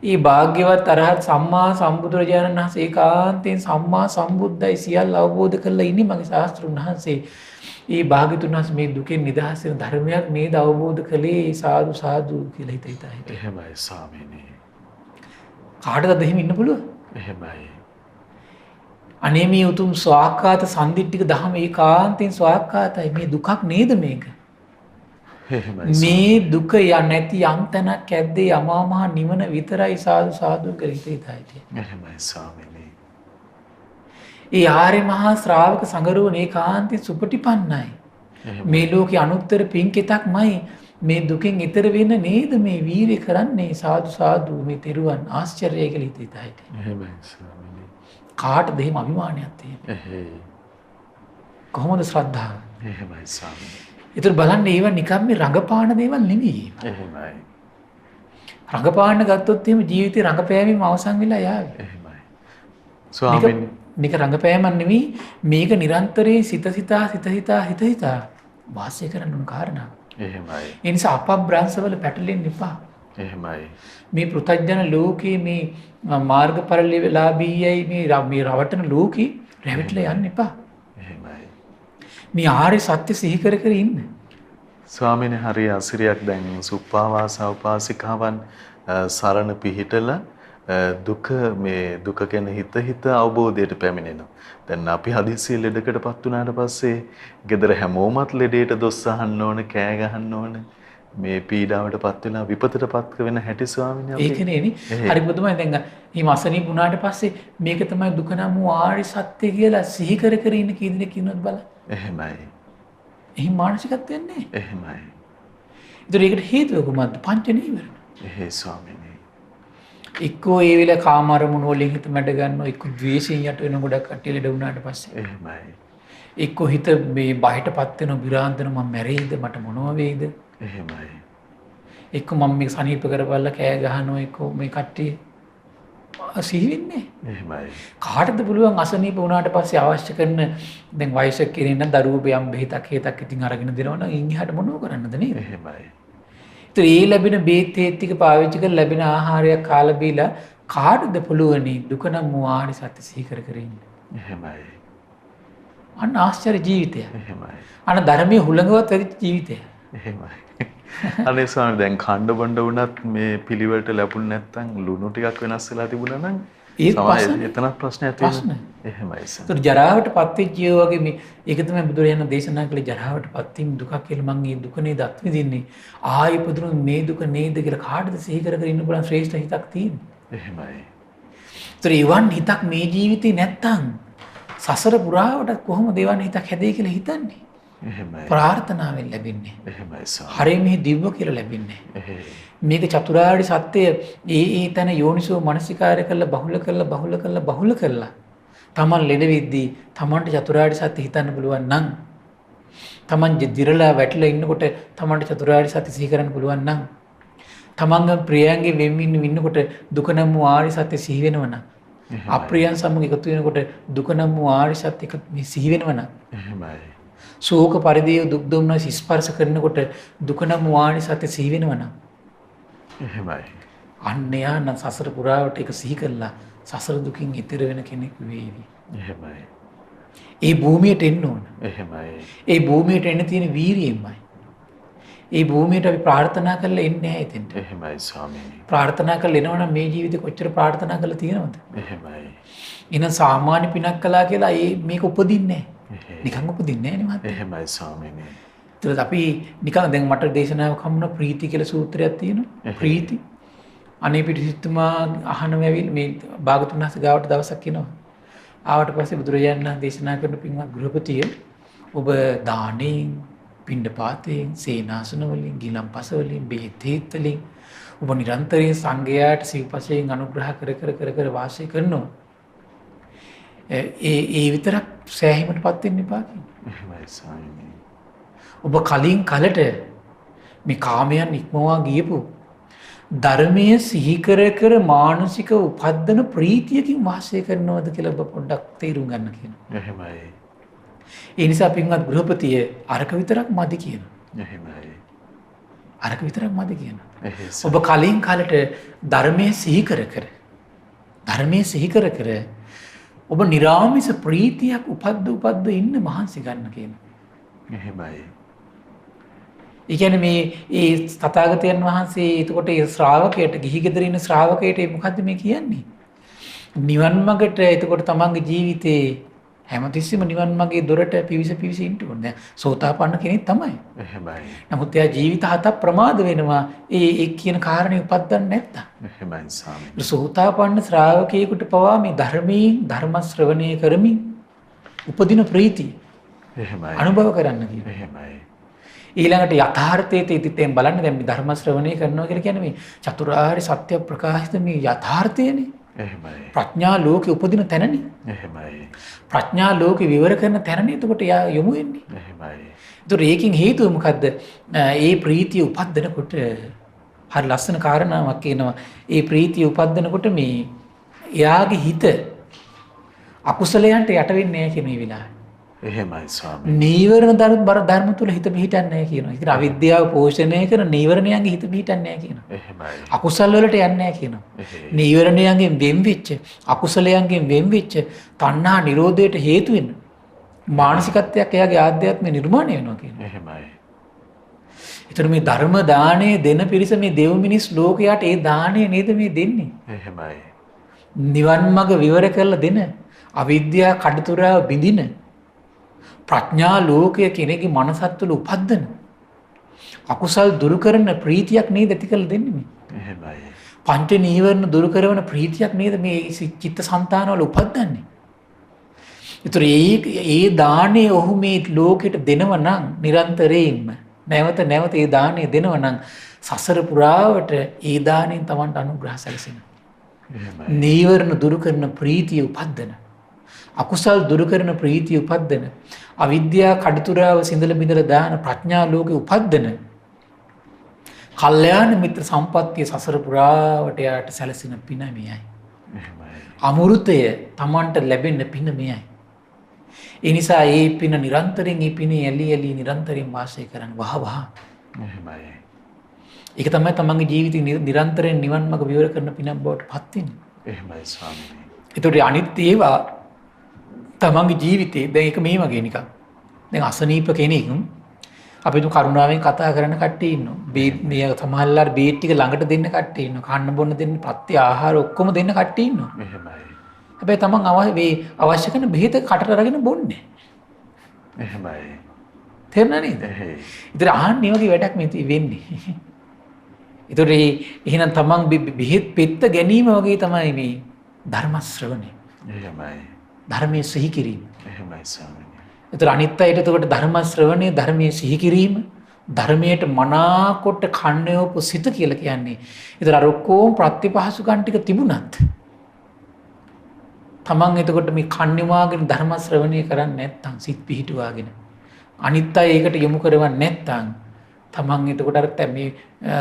ඒ භාග්‍යවත් අරහත් සම්මා සම්බුදුරජාණන් වහන්සේ ඒකාන්තයෙන් සම්මා සම්බුද්දයි සියල්ල අවබෝධ කරලා ඉන්නේ මගේ ශාස්ත්‍රුන් වහන්සේ. ඒ භාග්‍යතුන් වහන්සේ මේ දුකෙන් නිදහස් වෙන ධර්මයක් නේද අවබෝධ කළේ සාදු සාදු කියලා හිතා හිතා. එහෙමයි ස්වාමීනි. කාටද එහෙම ඉන්න පුළුවන්? එහෙමයි. අනේ මේ උතුම් ස්වාක්කාත සම්දිට්ඨික ධම ඒකාන්තයෙන් ස්වාක්කාතයි. මේ දුකක් නේද මේක? එහෙමයි. මේ දුක නැති යම් තැනක් ඇද්දේ අමා මහ නිවන විතරයි සාදු සාදු කියලා හිතා හිටියේ. එහෙමයි ස්වාමීනි. ඒ ආර්ය මහා ශ්‍රාවක සංගරුවන ඒකාන්තයෙන් සුපටිපන්නයි. මේ ලෝකේ අනුත්තර පින්කෙතක්මයි මේ දුකෙන් ඈතර වෙන්න නේද මේ වීරිය කරන්නේ සාදු සාදු මේ තෙරුවන් ආශ්චර්යයි කියලා හිතා හිටියේ. එහෙමයි ස්වාමීනි. කාටද එහෙම අභිමානයක් තියෙන්නේ? එහෙයි. කොහොමද ශ්‍රද්ධාව? එහෙමයි ස්වාමීනි. ඒතර බලන්න ඒවා නිකම් මේ රඟපාන දේවල් නෙවෙයි. එහෙමයි. රඟපාන්න ගත්තොත් එහෙම ජීවිතේ රඟපෑමෙන් අවසන් වෙලා යාවි. එහෙමයි. ස්වාමීනි මේක රඟපෑමක් නෙවෙයි මේක නිරන්තරයෙන් සිත හිතා වාසය කරන්න උන කාරණා. එහෙමයි. ඒ නිසා අපබ්‍රංශවල පැටලෙන්න එපා. එහෙමයි. මේ පෘථග්ජන ලෝකේ මේ මාර්ගඵලලාභීයයි මේ රවටන ලෝකේ රැවටිලා යන්න එපා. එහෙමයි. මේ ආර්ය සත්‍ය සිහි කර කර ඉන්න. ස්වාමීනි හරිය අසිරියක් දැන් සුප්පාවාසා උපාසිකාවන් සරණ පිහිටලා දුක මේ දුක ගැන හිත අවබෝධයට පැමිණෙනවා. දැන් අපි හදිස්සිය ලෙඩකටපත් වුණාට පස්සේ ගෙදර හැමෝමත් ලෙඩේට දොස් අහන්න ඕන, කෑ ගහන්න ඕන. මේ පීඩාවටපත් වෙලා විපතටපත් වෙන හැටි ස්වාමීනි අපි. ඒකනේ හරි පුදුමයි. දැන් මේ අසනීප වුණාට පස්සේ මේක තමයි දුක නම් වූ ආර්ය සත්‍ය කියලා සිහි කර කර ඉන්න කී දෙනෙක් ඉන්නවද බලන්න. එහෙමයි. එහි මානසිකත්වයක් නැහැ. එහෙමයි. ඒතර ඒකට හේතුව කොහොමද? පංච නීවරණ. එහෙයි ස්වාමීනි. එක්කෝ ඒ වෙලාව කාම අරමුණු වලින් හිත මැඩ ගන්නවා, එක්කෝ ද්වේෂයෙන් යට වෙන ගොඩක් කට්ටිය ලෙඩ වුණාට පස්සේ. එහෙමයි. එක්කෝ හිත මේ බයටපත් වෙන විරාන්තන මම මැරෙයිද, මට මොනව වෙයිද? එහෙමයි. එක්කෝ මම මේක සනීප කරපල්ලා කෑ ගහනවා, එක්කෝ මේ කට්ටිය සිහි වෙන්නේ. එහෙමයි. කාටද පුළුවන් අසනීප වුණාට පස්සේ අවශ්‍ය කරන දැන් වයසක කෙනෙක් නම් දරුවෝ බයම් බෙහෙතක් හේතක් ඉතින් අරගෙන දෙනවා නම් ඉන් එහාට මොනව කරන්නද නේද? එහෙමයි. ඒතර ඒ ලැබෙන බේත් හේත් ටික පාවිච්චි කරලා ලැබෙන ආහාරයක් කාලා බීලා කාටද පුළුවනි දුක නම් වූ ආර්ය සත්‍ය සිහි කර කර ඉන්න. එහෙමයි. අන්න ආශ්චර්ය ජීවිතය. එහෙමයි. අන්න ධර්මයේ හුළඟවත් වැඩි ජීවිතය. එහෙමයි. අනේ ස්වාමීනි දැන් කණ්ඩ බොණ්ඩ වුණත් මේ පිළිවෙලට ලැබුණ නැත්නම් ලුණු ටිකක් වෙනස් වෙලා තිබුණා නම් එතනත් ප්‍රශ්නයක් තියෙනවා. එහෙමයි සර්. ඒතර ජරාවට පත්වෙච්ච අය වගේ මේ ඒක තමයි බුදුරජාණන් දේශනා කළේ ජරාවට පත්වීම දුකක් කියලා. මම මේ දුක නේද අත්විඳින්නේ. ආයි ඉපදුණු මේ දුක නේද කියලා කාටද සිහි කර කර ඉන්න පුළුවන් ශ්‍රේෂ්ඨ හිතක් තියෙන්නේ. එහෙමයි. ඒතර ඊවන් හිතක් මේ ජීවිතේ නැත්තම් සසර පුරාවට කොහොමද ඊවන් හිතක් හැදෙයි කියලා හිතන්නේ? එහෙමයි. ප්‍රාර්ථනාවෙන් ලැබෙන්නේ. එහෙමයි සර්. හරිය මේ දිව්ව කියලා ලැබෙන්නේ. එහෙයි. මේක චතුරාර්ය සත්‍ය ඒ තැන යෝනිසෝ මනසිකාරය කරලා බහුල කරලා තමන් ලෙඩ වෙද්දී තමන්ට චතුරාර්ය සත්‍ය හිතන්න පුළුවන් නම් තමන් දිරලා වැටිලා ඉන්නකොට තමන්ට චතුරාර්ය සත්‍ය සිහි කරන්න පුළුවන් නම් තමන්ගේ ප්‍රියයන්ගේ වෙමින් ඉන්නකොට දුක නම් වූ ආර්ය සත්‍ය සිහි වෙනවනම් අප්‍රියයන් සමග එකතු වෙනකොට දුක නම් වූ ආර්ය සත්‍ය සිහි වෙනවනම් එහෙමයි. ශෝක පරිදේව දුක් දුම්නස් ස්පර්ශ කරනකොට දුක නම් වූ ආර්ය සත්‍ය සිහි වෙනවනම් එහෙමයි. අන්න යා නම් සසර පුරාවට ඒක සිහි කළා සසර දුකින් ඈතර වෙන කෙනෙක් වේවි. එහෙමයි. ඒ භූමියට එන්න ඕන. එහෙමයි. ඒ භූමියට එන්න තියෙන වීරියෙන්මයි. ඒ භූමියට අපි ප්‍රාර්ථනා කරලා එන්නේ නැහැ එතෙන්ට. එහෙමයි ස්වාමීනි. ප්‍රාර්ථනා කරලා එනවනම් මේ ජීවිතේ කොච්චර ප්‍රාර්ථනා කරලා තියෙනවද? එහෙමයි. එහෙනම් සාමාන්‍ය පිනක් කළා කියලා මේක උපදින්නේ නැහැ. නිකන් උපදින්නේ නැහැ නේ මහත්තයා. එහෙමයි ස්වාමීනි. ඒත් අපි නිකන් දැන් මට දේශනාවක් හම්බුණා ප්‍රීති කියලා සූත්‍රයක් තියෙනවා. ප්‍රීති. අනේ පිටිසිතුමා අහනම ඇවිල්ලා මේ භාගතුන් වහන්සේ ගාවට දවසක් එනවා. ආවට පස්සේ බුදුරජාණන් වහන්සේ දේශනා කරන පින්වත් ගෘහපතිය ඔබ දානෙන්, පිණ්ඩපාතයෙන්, සේනාසන වලින්, ගිලම්පස වලින්, බෙහෙත් වලින් ඔබ නිරන්තරයෙන් සංඝයාට සිව්පසයෙන් අනුග්‍රහ කර වාසය කරනවා. ඒ විතරක් සෑහීමටපත් වෙන්න එපා කියනවා. එහෙමයි ස්වාමීනි. ඔබ කලින් කලට මේ කාමයන් ඉක්මවා ගියපු ධර්මයේ සිහි කර මානසික උපද්දන ප්‍රීතියකින් වාසය කරනවද කියලා ඔබ පොඩ්ඩක් තේරුම් ගන්න කියනවා. එහෙමයි. ඒ නිසා පින්වත් ගෘහපතිය අරක විතරක් මදි කියනවා. එහෙමයි. අරක විතරක් මදි කියනවා. එහෙයි. ඔබ කලින් කලට ධර්මයේ සිහි කර ඔබ නිරාමිස ප්‍රීතියක් උපද්ද ඉන්න මහන්සි ගන්න කියනවා. එහෙමයි. ඒ කියන්නේ මේ ඒ තථාගතයන් වහන්සේ එතකොට ඒ ශ්‍රාවකයට ගිහි ගෙදර ඉන්න ශ්‍රාවකයට මොකද්ද මේ කියන්නේ? නිවන් මාර්ගට එතකොට තමන්ගේ ජීවිතේ හැමතිස්සෙම නිවන් මාර්ගයේ දොරට පිවිස ඉන්න ඕනේ. දැන් සෝතාපන්න කෙනෙක් තමයි. එහෙමයි. නමුත් එයා ජීවිත හතක් ප්‍රමාද වෙනවා. ඒ කියන කාරණේ උපදින්න නැත්තම්. එහෙමයි ස්වාමීනි. සෝතාපන්න ශ්‍රාවකයෙකුට පවා මේ ධර්ම ශ්‍රවණය කරමින් උපදින ප්‍රීතිය එහෙමයි. අනුභව කරන්න කියනවා. එහෙමයි. ඊළඟට යථාර්ථයේ තීතිතෙන් බලන්න දැන් මේ ධර්ම ශ්‍රවණය කරනවා කියලා කියන්නේ මේ චතුරාර්ය සත්‍ය ප්‍රකාශිත මේ යථාර්ථයනේ. එහෙමයි. ප්‍රඥා ලෝකේ උපදින තැනනේ. එහෙමයි. ප්‍රඥා ලෝකේ විවර කරන තැනනේ එතකොට යා යොමු වෙන්නේ. එහෙමයි. ඒතර ඒකෙන් හේතුව මොකද්ද? ඒ ප්‍රීතිය උපදිනකොට හරි ලස්සන කාරණාවක් කියනවා. ඒ ප්‍රීතිය උපදිනකොට මේ එයාගේ හිත අකුසලයන්ට යට වෙන්නේ නැහැ කියන මේ වෙලාවේ. එහෙමයි ස්වාමීනි. නීවරණ ධර්ම තුල හිත පිහිටන්නේ නැහැ කියනවා. ඉතින් අවිද්‍යාව පෝෂණය කරන නීවරණයන්ගේ හිත පිහිටන්නේ නැහැ කියනවා. එහෙමයි. අකුසල වලට යන්නේ නැහැ කියනවා. නීවරණයන්ගෙන් වෙන් වෙච්ච, අකුසලයන්ගෙන් වෙන් වෙච්ච තණ්හා නිරෝධයට හේතු වෙන මානසිකත්වයක් එයාගේ ආධ්‍යාත්මය නිර්මාණය වෙනවා කියනවා. එහෙමයි. ඒතර මේ ධර්ම දාණය දෙන පිරිස මේ දෙව් මිනිස් ලෝකයට ඒ දාණය නේද මේ දෙන්නේ. එහෙමයි. නිවන් මඟ විවර කරලා දෙන, අවිද්‍යාව කඩතුරාව බිඳින, ප්‍රඥා ලෝකයේ කෙනෙකුගේ මනසත් තුළ උපද්දන, අකුසල් දුරු කරන ප්‍රීතියක් නේද ඇති කරලා දෙන්නේ මේ. එහෙමයි. පංච නීවරණ දුරු කරන ප්‍රීතියක් නේද මේ චිත්ත සංතානවල උපද්දන්නේ. ඒතර ඒ දාණය ඔහු මේ ලෝකෙට දෙනව නම් නිරන්තරයෙන්ම නැවත ඒ දාණය දෙනව නම් සසර පුරාවට ඒ දාණයෙන් Tamanට අනුග්‍රහ සැලසෙනවා. එහෙමයි. නීවරණ දුරු කරන ප්‍රීතිය උපද්දන, අකුසල් දුරු කරන ප්‍රීතිය උපද්දන, අවිද්‍යාව කඩතුරාව සිඳලා බිඳලා දාන ප්‍රඥා ලෝකේ උපද්දන කල්යාණ මිත්‍ර සම්පත්තිය සසර පුරාවට යාට සැලසෙන පින මෙයයි. එහෙමයි. අමෘතය Tamanට ලැබෙන්න පින මෙයයි. ඒ නිසා ඒ පින නිරන්තරයෙන් ඒ පිනේ ඇලි නිරන්තරයෙන් වාසය කරන්න වහ. එහෙමයි. ඒක තමයි තමන්ගේ ජීවිතේ නිරන්තරයෙන් නිවන් මාර්ග විවර කරන පිනක් බවට පත් වෙන්නේ. එහෙමයි ස්වාමීනි. ඒතකොට අනිත් ඒවා තමන්ගේ ජීවිතේ දැන් ඒක මේ වගේ නිකන්. දැන් අසනීප කෙනෙක් අපි තු කරුණාවෙන් කතා කරන කට්ටිය ඉන්නවා. මේ සමහරවල් බේත් ටික ළඟට දෙන්න කට්ටිය ඉන්නවා. කන්න බොන්න දෙන්න පත්‍ය ආහාර ඔක්කොම දෙන්න කට්ටිය ඉන්නවා. එහෙමයි. හැබැයි තමන් අවශ්‍ය කරන බෙහෙත කටට අරගෙන බොන්නේ. එහෙමයි. තේරුණා නේද? එහෙයි. ඉතින් ආන්නේ වගේ වැඩක් මේ වෙන්නේ. ඒතර එහෙනම් තමන් බෙහෙත් පෙත්ත ගැනීම වගේ තමයි මේ ධර්ම ශ්‍රවණය. එහෙමයි. ධර්මයේ සිහි කිරීම. එහෙමයි ස්වාමීනි. ඒතර අනිත් අයට එතකොට ධර්ම ශ්‍රවණය, ධර්මයේ සිහි කිරීම, ධර්මයට මනාකොට කන්නයෝප සිත කියලා කියන්නේ. ඒතර අර ඔක්කොම ප්‍රතිපහසුකම් ටික තිබුණත් තමන් එතකොට මේ කන්නවාගෙන ධර්ම ශ්‍රවණය කරන්නේ නැත්නම් සිත් පිහිටුවාගෙන අනිත් අය ඒකට යොමු කරවන්නේ නැත්නම් තමන් එතකොට අර මේ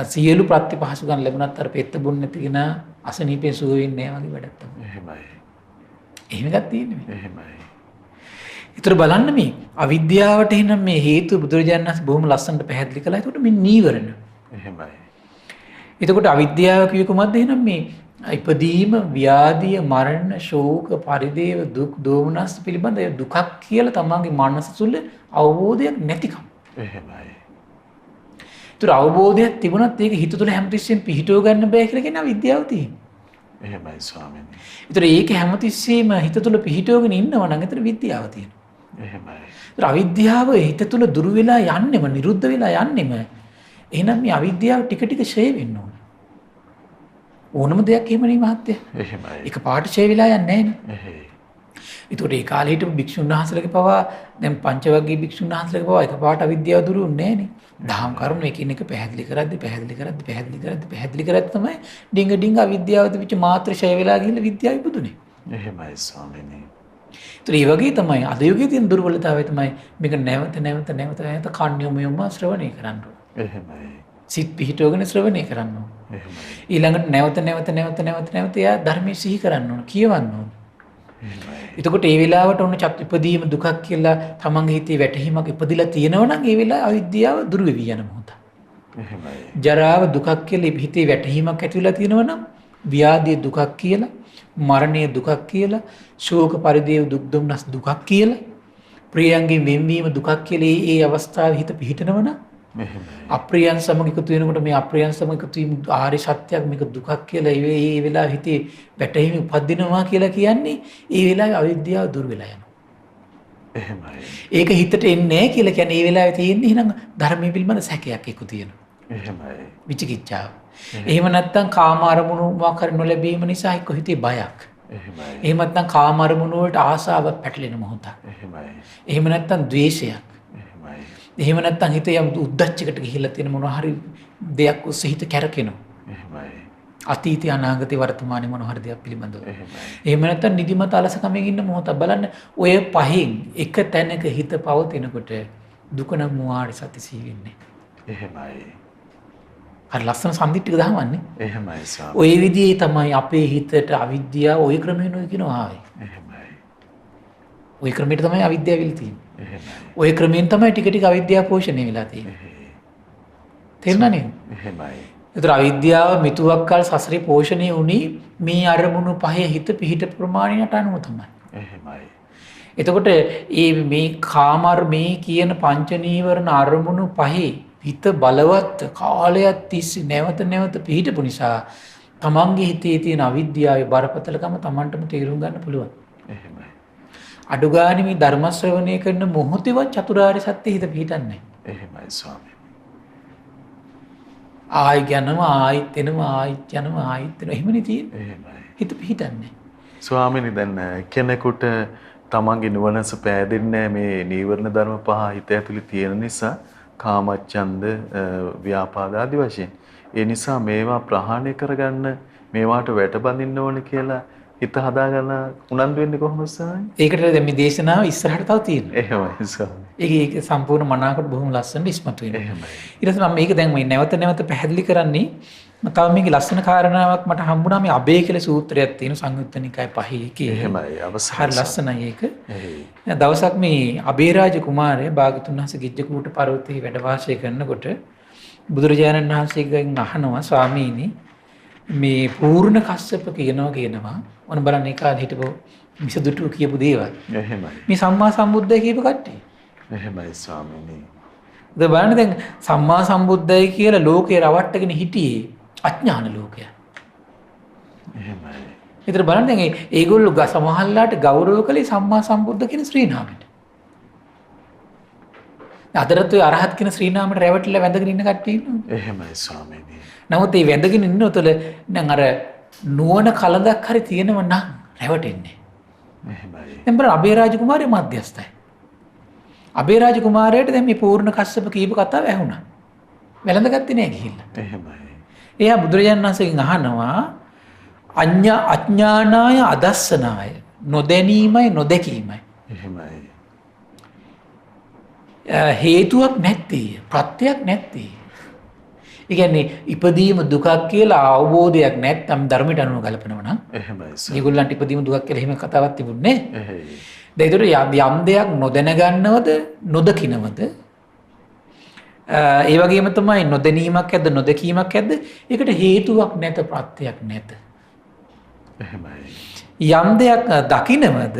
සියලු ප්‍රතිපහසුකම් ලැබුණත් අර පෙත්ත බොන්නේ නැති කෙනා අසනීපේ සුව වෙන්නේ නැහැ වගේ වැඩක් තමයි. එහෙමයි. එහෙම එකක් තියෙන්නේ. එහෙමයි. ඒතර බලන්න මේ අවිද්‍යාවට එන මේ හේතු බුදුරජාණන් වහන්සේ බොහොම ලස්සනට පැහැදිලි කළා. ඒකට මේ නීවරණ. එහෙමයි. එතකොට අවිද්‍යාව කිය කොහොමද එහෙනම් මේ ඉපදීම, ව්‍යාධිය, මරණ, ශෝක, පරිදේව, දුක්, දෝමනස් පිළිබඳ දුකක් කියලා තමන්ගේ මනස තුළ අවබෝධයක් නැතිකම. එහෙමයි. ඒතර අවබෝධයක් තිබුණත් ඒක හිත තුළ හැමතිස්සෙම පිහිටව ගන්න බෑ කියලා කියන අවිද්‍යාව තියෙනවා. එහෙමයි ස්වාමීනි. ඒතර ඒක හැමතිස්සෙම හිත තුළ පිහිටවගෙන ඉන්නවා නම් ඒතර විද්‍යාව තියෙනවා. එහෙමයි. ඒතර අවිද්‍යාව හිත තුළ දුරු වෙලා යන්නෙම, නිරුද්ධ වෙලා යන්නෙම. එහෙනම් මේ අවිද්‍යාව ටික ටික ෂේ වෙන්න ඕන. ඕනම දෙයක් එහෙම නෙවෙයි මහත්තයා. එහෙමයි. ඒක පාට ෂේ වෙලා යන්නේ නැහැ නේ. එහෙයි. ඒතකොට ඒ කාලේ හිටපු භික්ෂුන් වහන්සේලගේ පවා දැන් පංචවග්ගී භික්ෂුන් වහන්සේලගේ පවා එකපාරට අවිද්‍යාව දුරු වුණේ නෑනේ. දහම් කරුණු එකින් එක පැහැදිලි කරද්දි තමයි ඩිංග අවිද්‍යාව තිබිච්ච මාත්‍ර ඡය වෙලා ගිහිල්ලා විද්‍යාව ඉපදුනේ. එහෙමයි ස්වාමීනි. ඒතර ඒ වගේ තමයි අද යුගයේ තියෙන දුර්වලතාවය තමයි මේක නැවත කන්‍යොමයම ශ්‍රවණය කරන්න ඕන. එහෙමයි. සිත් පිහිටවගෙන ශ්‍රවණය කරන්න ඕන. එහෙමයි. ඊළඟට නැවත එයා ධර්මයේ සිහි කරන්න ඕන, කියවන්න ඕන. එහෙමයි. එතකොට ඒ වෙලාවට ඔන්න ඉපදීම දුකක් කියලා තමන්ගේ හිතේ වැටහීමක් ඉපදිලා තියෙනවා නම් ඒ වෙලාව අවිද්‍යාව දුරු වෙවි යන මොහොත. එහෙමයි. ජරාව දුකක් කියලා හිතේ වැටහීමක් ඇති වෙලා තියෙනවා නම් ව්‍යාධිය දුකක් කියලා, මරණය දුකක් කියලා, ශෝක පරිදේව දුක් දුම්නස් දුකක් කියලා, ප්‍රියයන්ගෙන් වෙන්වීම දුකක් කියලා ඒ අවස්ථාවේ හිත පිහිටනවා නම් එහෙමයි. අප්‍රියයන් සමග එකතු වෙනකොට මේ අප්‍රියයන් සමග එකතු වීම ආර්ය සත්‍යයක් මේක දුකක් කියලා ඒ වෙලාව හිතේ වැටහීම උපදිනවා කියලා කියන්නේ ඒ වෙලාවේ අවිද්‍යාව දුර වෙලා යනවා. එහෙමයි. ඒක හිතට එන්නේ නැහැ කියලා කියන්නේ ඒ වෙලාවේ තියෙන්නේ එහෙනම් ධර්මයේ පිළිබඳ සැකයක් එක්ක තියෙනවා. එහෙමයි. විචිකිච්ඡාව. එහෙම නැත්නම් කාම අරමුණු මොකක් හරි නොලැබීම නිසා එක්ක හිතේ බයක්. එහෙමයි. එහෙම නැත්නම් කාම අරමුණු වලට ආසාවක් පැටලෙන මොහොතක්. එහෙමයි. එහෙම නැත්නම් ද්වේෂයක්. එහෙමයි. එහෙම නැත්නම් හිත යම් උද්දච්චයකට ගිහිල්ලා තියෙන මොනවා හරි දෙයක් ඔස්සේ හිත කැරකෙනවා. එහෙමයි. අතීතය අනාගතේ වර්තමානයේ මොනවා හරි දෙයක් පිළිබඳව. එහෙමයි. එහෙම නැත්නම් නිදිමත අලසකමෙන් ඉන්න මොහොත බලන්න ඔය පහෙන් එක තැනක හිත පවතිනකොට දුක නම් මුවාරි සති සීවෙන්නේ. එහෙමයි. හරි ලස්සන සම්දිට්ඨික දහමන්නේ. එහෙමයි ස්වාමී. ඔය විදිහේ තමයි අපේ හිතට අවිද්‍යාව ඔය ක්‍රමයෙන් ඔය කියනවා ආවේ. එහෙමයි. ඔය ක්‍රමයට තමයි අවිද්‍යාව විල් තියෙන්නේ. එහෙමයි. ඔය ක්‍රමයෙන් තමයි ටික ටික අවිද්‍යාව පෝෂණය වෙලා තියෙන්නේ. තේරුණා නේද? එහෙමයි. ඒතර අවිද්‍යාව මිතුවක්කල් සසරේ පෝෂණය වුණේ මේ අරමුණු පහේ හිත පිහිට ප්‍රමාණයට අනුව තමයි. එහෙමයි. එතකොට මේ කාමර මේ කියන පංච නීවරණ අරමුණු පහේ හිත බලවත් කාලයක් තිස්සේ නැවත පිහිටපු නිසා තමන්ගේ හිතේ තියෙන අවිද්‍යාවේ බරපතලකම තමන්ටම තේරුම් ගන්න පුළුවන්. එහෙමයි. අඩු ගානේ මේ ධර්ම ශ්‍රවණය කරන මොහොතේවත් චතුරාර්ය සත්‍ය හිත පිහිටන්නේ නැහැ. එහෙමයි ස්වාමී. ආයි යනවා ආයිත් එනවා ආයිත් යනවා ආයිත් එනවා එහෙමනේ තියෙන්නේ. එහෙමයි. හිත පිහිටන්නේ. ස්වාමීනි දැන් කෙනෙකුට තමන්ගේ නුවණස පෑදෙන්නේ මේ නීවරණ ධර්ම පහ හිත ඇතුලේ තියෙන නිසා කාමච්ඡන්ද ව්‍යාපාද ආදී වශයෙන්. ඒ නිසා මේවා ප්‍රහාණය කරගන්න මේවාට වැටබඳින්න ඕන කියලා හිත හදාගන්න උනන්දු වෙන්නේ කොහොමද ස්වාමී? ඒකට දැන් මේ දේශනාව ඉස්සරහට තව තියෙනවා. එහෙමයි ස්වාමී. ඒක සම්පූර්ණ මනාවකට බොහොම ලස්සනට ඉස්මතු වෙනවා. එහෙමයි. ඊට පස්සේ මම මේක දැන් මේ නැවත පැහැදිලි කරන්නේ තව මේකේ ලස්සන කාරණාවක් මට හම්බුණා මේ අබේ කියලා සූත්‍රයක් තියෙන සංයුත්ත නිකාය 5 එකේ. එහෙමයි. අවසන්. හරි ලස්සනයි ඒක. එහෙයි. දවසක් මේ අබේරාජ කුමාරයා භාග්‍යතුන් වහන්සේ ගිජ්ජකූට පර්වතයේ වැඩ වාසය කරනකොට බුදුරජාණන් වහන්සේගෙන් අහනවා ස්වාමීනි මේ පූර්ණ කස්සප කියනවා මොන බලන්න ඒ කාලේ හිටපු මිසදුටු කියපු දේවල්. එහෙමයි. මේ සම්මා සම්බුද්දයි කියපු කට්ටිය. එහෙමයි ස්වාමීනි. බලන්න දැන් සම්මා සම්බුද්දයි කියලා ලෝකේ රවට්ටගෙන හිටියේ අඥාන ලෝකයා. එහෙමයි. ඒතර බලන්න දැන් ඒගොල්ලෝ සමහරලාට ගෞරව කළේ සම්මා සම්බුද්ධ කියන ශ්‍රී නාමයට. අදටත් ඔය අරහත් කියන ශ්‍රී නාමයට රැවටිලා වැඳගෙන ඉන්න කට්ටිය ඉන්නවා. එහෙමයි ස්වාමීනි. නමුත් මේ වැඳගෙන ඉන්න උතල දැන් අර නුවණ කලඳක් හරි තියෙනව නම් රැවටෙන්නේ. එහෙමයි. දැන් බලන්න අබේරාජ කුමාරයා මධ්‍යස්ථයි. අබේරාජ කුමාරයාට දැන් මේ පූර්ණ කස්සප කියපු කතාව ඇහුණා. වැළඳගත්තේ නෑ ගිහිල්ලා. එහෙමයි. එයා බුදුරජාණන් වහන්සේගෙන් අහනවා අඥානාය අදස්සනාය නොදැනීමයි නොදැකීමයි. එහෙමයි. හේතුවක් නැත්තේ ප්‍රත්‍යක් නැත්තේ. ඒ කියන්නේ ඉපදීම දුකක් කියලා අවබෝධයක් නැත්නම් ධර්මයට අනුව ගලපනවා නම් එහෙමයි. ඒගොල්ලන්ට ඉපදීම දුකක් කියලා එහෙම කතාවක් තිබුණේ නෑ. එහෙයි. දැන් ඒතර යම් දෙයක් නොදැන ගන්නවද නොදකින්නවද ඒ වගේම තමයි නොදැනීමක් ඇද්ද නොදකීමක් ඇද්ද ඒකට හේතුවක් නැත ප්‍රත්‍යක් නැත. එහෙමයි. යම් දෙයක් දකින්නවද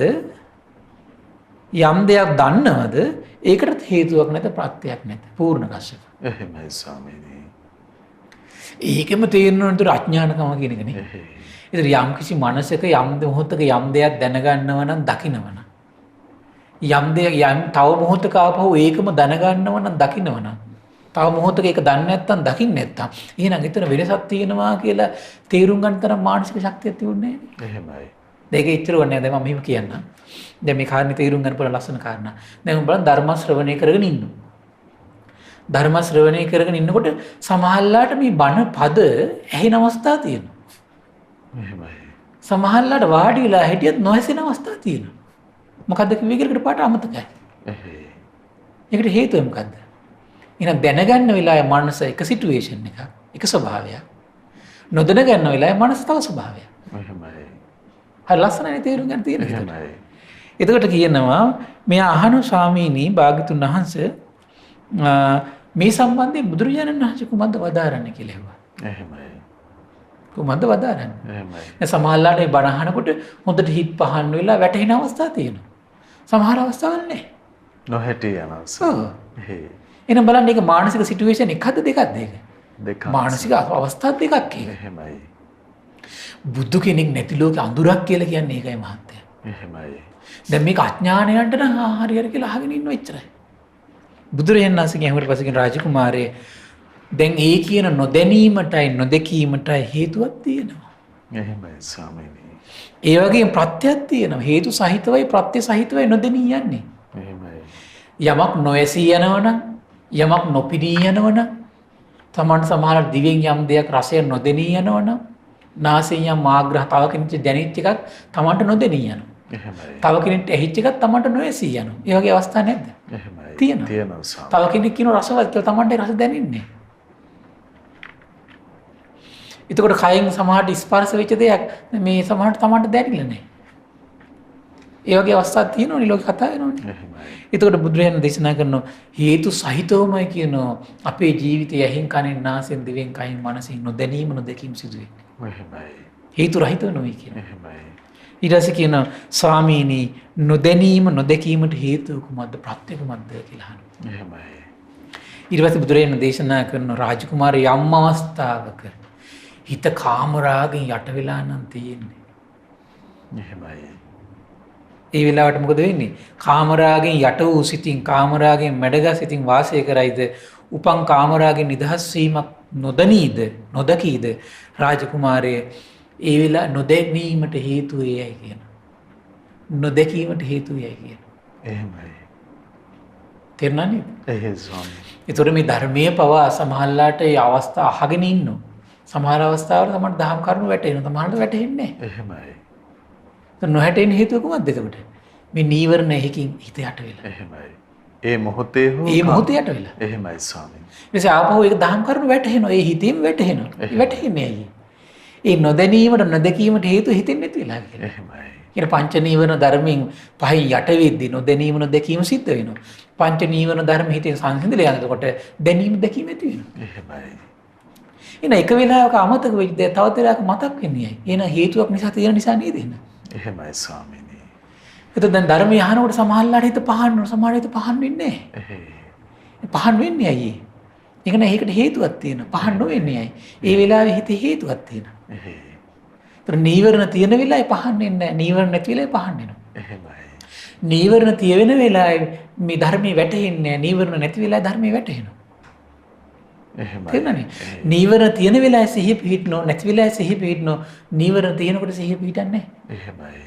යම් දෙයක් දන්නවද ඒකට හේතුවක් නැත ප්‍රත්‍යක් නැත පූර්ණ කස්සප. එහෙමයි ස්වාමීනි. ඒකෙම තේරෙනවද අඥානකම කියන එක නේ. එහෙයි. ඒතර යම් කිසි මනසක යම් මොහොතක යම් දෙයක් දැනගන්නව නම් දකින්නව නම් යම් දෙයක් යම් තව මොහොතක ආපහු ඒකම දැනගන්නව නම් දකින්නව නම් තව මොහොතක ඒක දන්නේ නැත්නම් දකින්නේ නැත්නම් එහෙනම් එතන වෙනසක් තියෙනවා කියලා තේරුම් ගන්න තරම් මානසික ශක්තියක් තිබුණේ නැහැ. එහෙමයි. දෙක ඉච්චර වන්නේ දැන් මම මෙහෙම කියන්න. දැන් මේ කාරණේ තේරුම් ගන්න පුළුවන් ලස්සන කාරණා. දැන් බලන්න ධර්ම ශ්‍රවණය කරගෙන ඉන්නවා. ධර්ම ශ්‍රවණය කරගෙන ඉන්නකොට සමහරලාට මේ බණ පද ඇහෙන අවස්ථා තියෙනවා. එහෙමයි. සමහරලාට වාඩි වෙලා හිටියත් නොඇසෙන අවස්ථා තියෙනවා. මොකද්ද කිව්වේ කියලාකට පාට අමතකයි. ඒකට හේතුව මොකද්ද? එහෙනම් දැනගන්න වෙලාවේ මනස එක සිටුේෂන් එකක්, එක ස්වභාවයක්. නොදැන ගන්න වෙලාවේ මනස තව ස්වභාවයක්. එහෙමයි. හරි ලස්සනනේ තේරුම් ගන්න තියෙන විදිහට. එහෙමයි. එතකොට කියනවා මෙයා අහන ස්වාමීනි භාග්‍යතුන් වහන්සේ මේ සම්බන්ධයෙන් බුදුරජාණන් වහන්සේ කුමද්ද වදාරන්නේ කියලා ඇහුවා. එහෙමයි. කුමද්ද වදාරන්නේ? එහෙමයි. දැන් සමහරලාට මේ බණ අහනකොට හොඳට හිත පහන් වෙලා වැටෙන අවස්ථා තියෙනවා. සමහර අවස්ථාවල් නැහැ. නොහැටි යනස. ඔව්. එහෙනම් බලන්න මේක මානසික සිටුේෂන් එකක්ද දෙකක්ද ඒක? දෙකක්. මානසික අවස්ථා දෙකක් ඒක. එහෙමයි. බුදු කෙනෙක් නැති ලෝකේ අඳුරක් කියලා කියන්නේ ඒකයි මහත්තයා. එහෙමයි. දැන් මේක අඥානයන්ට නම් හරි හරි කියලා අහගෙන ඉන්නව එච්චරයි. බුදුරජාණන් වහන්සේගෙන් අහුවට පස්සේ කියන රාජකුමාරයේ දැන් ඒ කියන නොදැනීමටයි නොදකීමටයි හේතුවක් තියෙනවා. එහෙමයි ස්වාමීනි. ඒ වගේම ප්‍රත්‍යක් තියෙනවා. හේතු සහිතවයි ප්‍රත්‍ය සහිතවයි නොදෙනී යන්නේ. එහෙමයි. යමක් නොඇසී යනවනම් යමක් නොපිනී යනවනම් තමන්ට සමහර දිවෙන් යම් දෙයක් රසය නොදෙනී යනවනම් නාසයෙන් යම් ආග්‍රහ තව කෙනෙක්ට දැනෙච්ච එකක් තමන්ට නොදෙනී යනවා. එහෙමයි. තව කෙනෙක්ට ඇහිච්ච එකක් තමන්ට නොඇසී යනවා. ඒ වගේ අවස්ථා නැද්ද? එහෙමයි. තියෙනවා. තියෙනවා ස්වාමී. තව කෙනෙක් කියන රසවත් කියලා තමන්ට රස දැනෙන්නේ. එතකොට කයින් සමහරට ස්පර්ශ වෙච්ච දෙයක් මේ සමහරට තමන්ට දැනෙන්නේ නැහැ. ඒ වගේ අවස්ථා තියෙනවනේ ලෝකේ කතා වෙනවනේ. එහෙමයි. එතකොට බුදුරජාණන් දේශනා කරන හේතු සහිතවමයි කියන අපේ ජීවිතය ඇහින් කනෙන් නාසයෙන් දිවෙන් කයින් මනසින් නොදැනීම නොදැකීම සිදු වෙන්නේ. එහෙමයි. හේතු රහිතව නෙවෙයි කියන. එහෙමයි. ඊට පස්සේ කියන ස්වාමීනි නොදැනීම නොදැකීමට හේතුව කුමක්ද ප්‍රත්‍ය කුමක්ද කියලා අහනවා. එහෙමයි. ඊට පස්සේ බුදුරජාණන් දේශනා කරන රාජකුමාරය යම් අවස්ථාවක හිත කාමරාගෙන් යට වෙලා නම් තියෙන්නේ. එහෙමයි. ඒ වෙලාවට මොකද වෙන්නේ? කාමරාගෙන් යට වූ සිතින් කාමරාගෙන් මැඩගත් සිතින් වාසය කරයිද උපං කාමරාගෙන් නිදහස් වීමක් නොදනීද නොදකීද රාජකුමාරයේ ඒ වෙලාව නොදැනීමට හේතුව එයයි කියන. නොදැකීමට හේතුව එයයි කියන. එහෙමයි. තේරුණා නේද? එහෙයි ස්වාමී. ඒතර මේ ධර්මයේ පවා සමහරලාට ඒ අවස්ථා අහගෙන ඉන්නවා. සමහර අවස්ථාවල තමයි දහම් කරුණු වැටෙනවා. සමහරට වැටෙන්නේ නැහැ. එහෙමයි. නොහැටෙන හේතුව කොහොමද එතකොට? මේ නීවරණ එකකින් හිත යට වෙලා. එහෙමයි. ඒ මොහොතේ හෝ ඒ මොහොතේ යට වෙලා. එහෙමයි ස්වාමී. ඊටසේ ආපහු ඒක දහම් කරුණු වැටෙනවා. ඒ හිතීම වැටෙනවා. වැටෙන්නේ ඇයි? ඒ නොදැනීමට නොදැකීමට හේතුව හිතෙන් නැති වෙලා කියලා. එහෙමයි. ඊට පංච නීවරණ ධර්මයෙන් පහින් යට වෙද්දී නොදැනීම නොදැකීම සිද්ධ වෙනවා. පංච නීවරණ ධර්ම හිතෙන් සංසිඳලා යනකොට දැනීම දැකීම ඇති වෙනවා. එහෙමයි. එන එක වෙලාවක අමතක වෙච්ච දේ තවත් වෙලාවක මතක් වෙන්නේ ඇයි? එන හේතුවක් නිසා තියෙන නිසා නේද එන? එහෙමයි ස්වාමීනි. එතකොට දැන් ධර්මය අහනකොට සමහරලාට හිත පහන් වෙනවා. සමහර හිත පහන් වෙන්නේ නැහැ. එහෙයි. පහන් වෙන්නේ ඇයි? ඒක නෑ ඒකට හේතුවක් තියෙනවා. පහන් නොවෙන්නේ ඇයි? ඒ වෙලාවේ හිතේ හේතුවක් තියෙනවා. එහෙයි. ඒතර නීවරණ තියෙන වෙලාවේ පහන් වෙන්නේ නැහැ. නීවරණ නැති වෙලාවේ පහන් වෙනවා. එහෙමයි. නීවරණ තියෙන වෙලාවේ මේ ධර්මයේ වැටෙන්නේ නැහැ. නීවරණ නැති වෙලාවේ ධර්මයේ වැටෙනවා. එහෙමයි. තේරුණානේ? නීවරණ තියෙන වෙලාවේ සිහිය පිහිටනෝ නැති වෙලාවේ සිහිය පිහිටනෝ නීවරණ තියෙනකොට සිහිය පිහිටන්නේ නැහැ. එහෙමයි.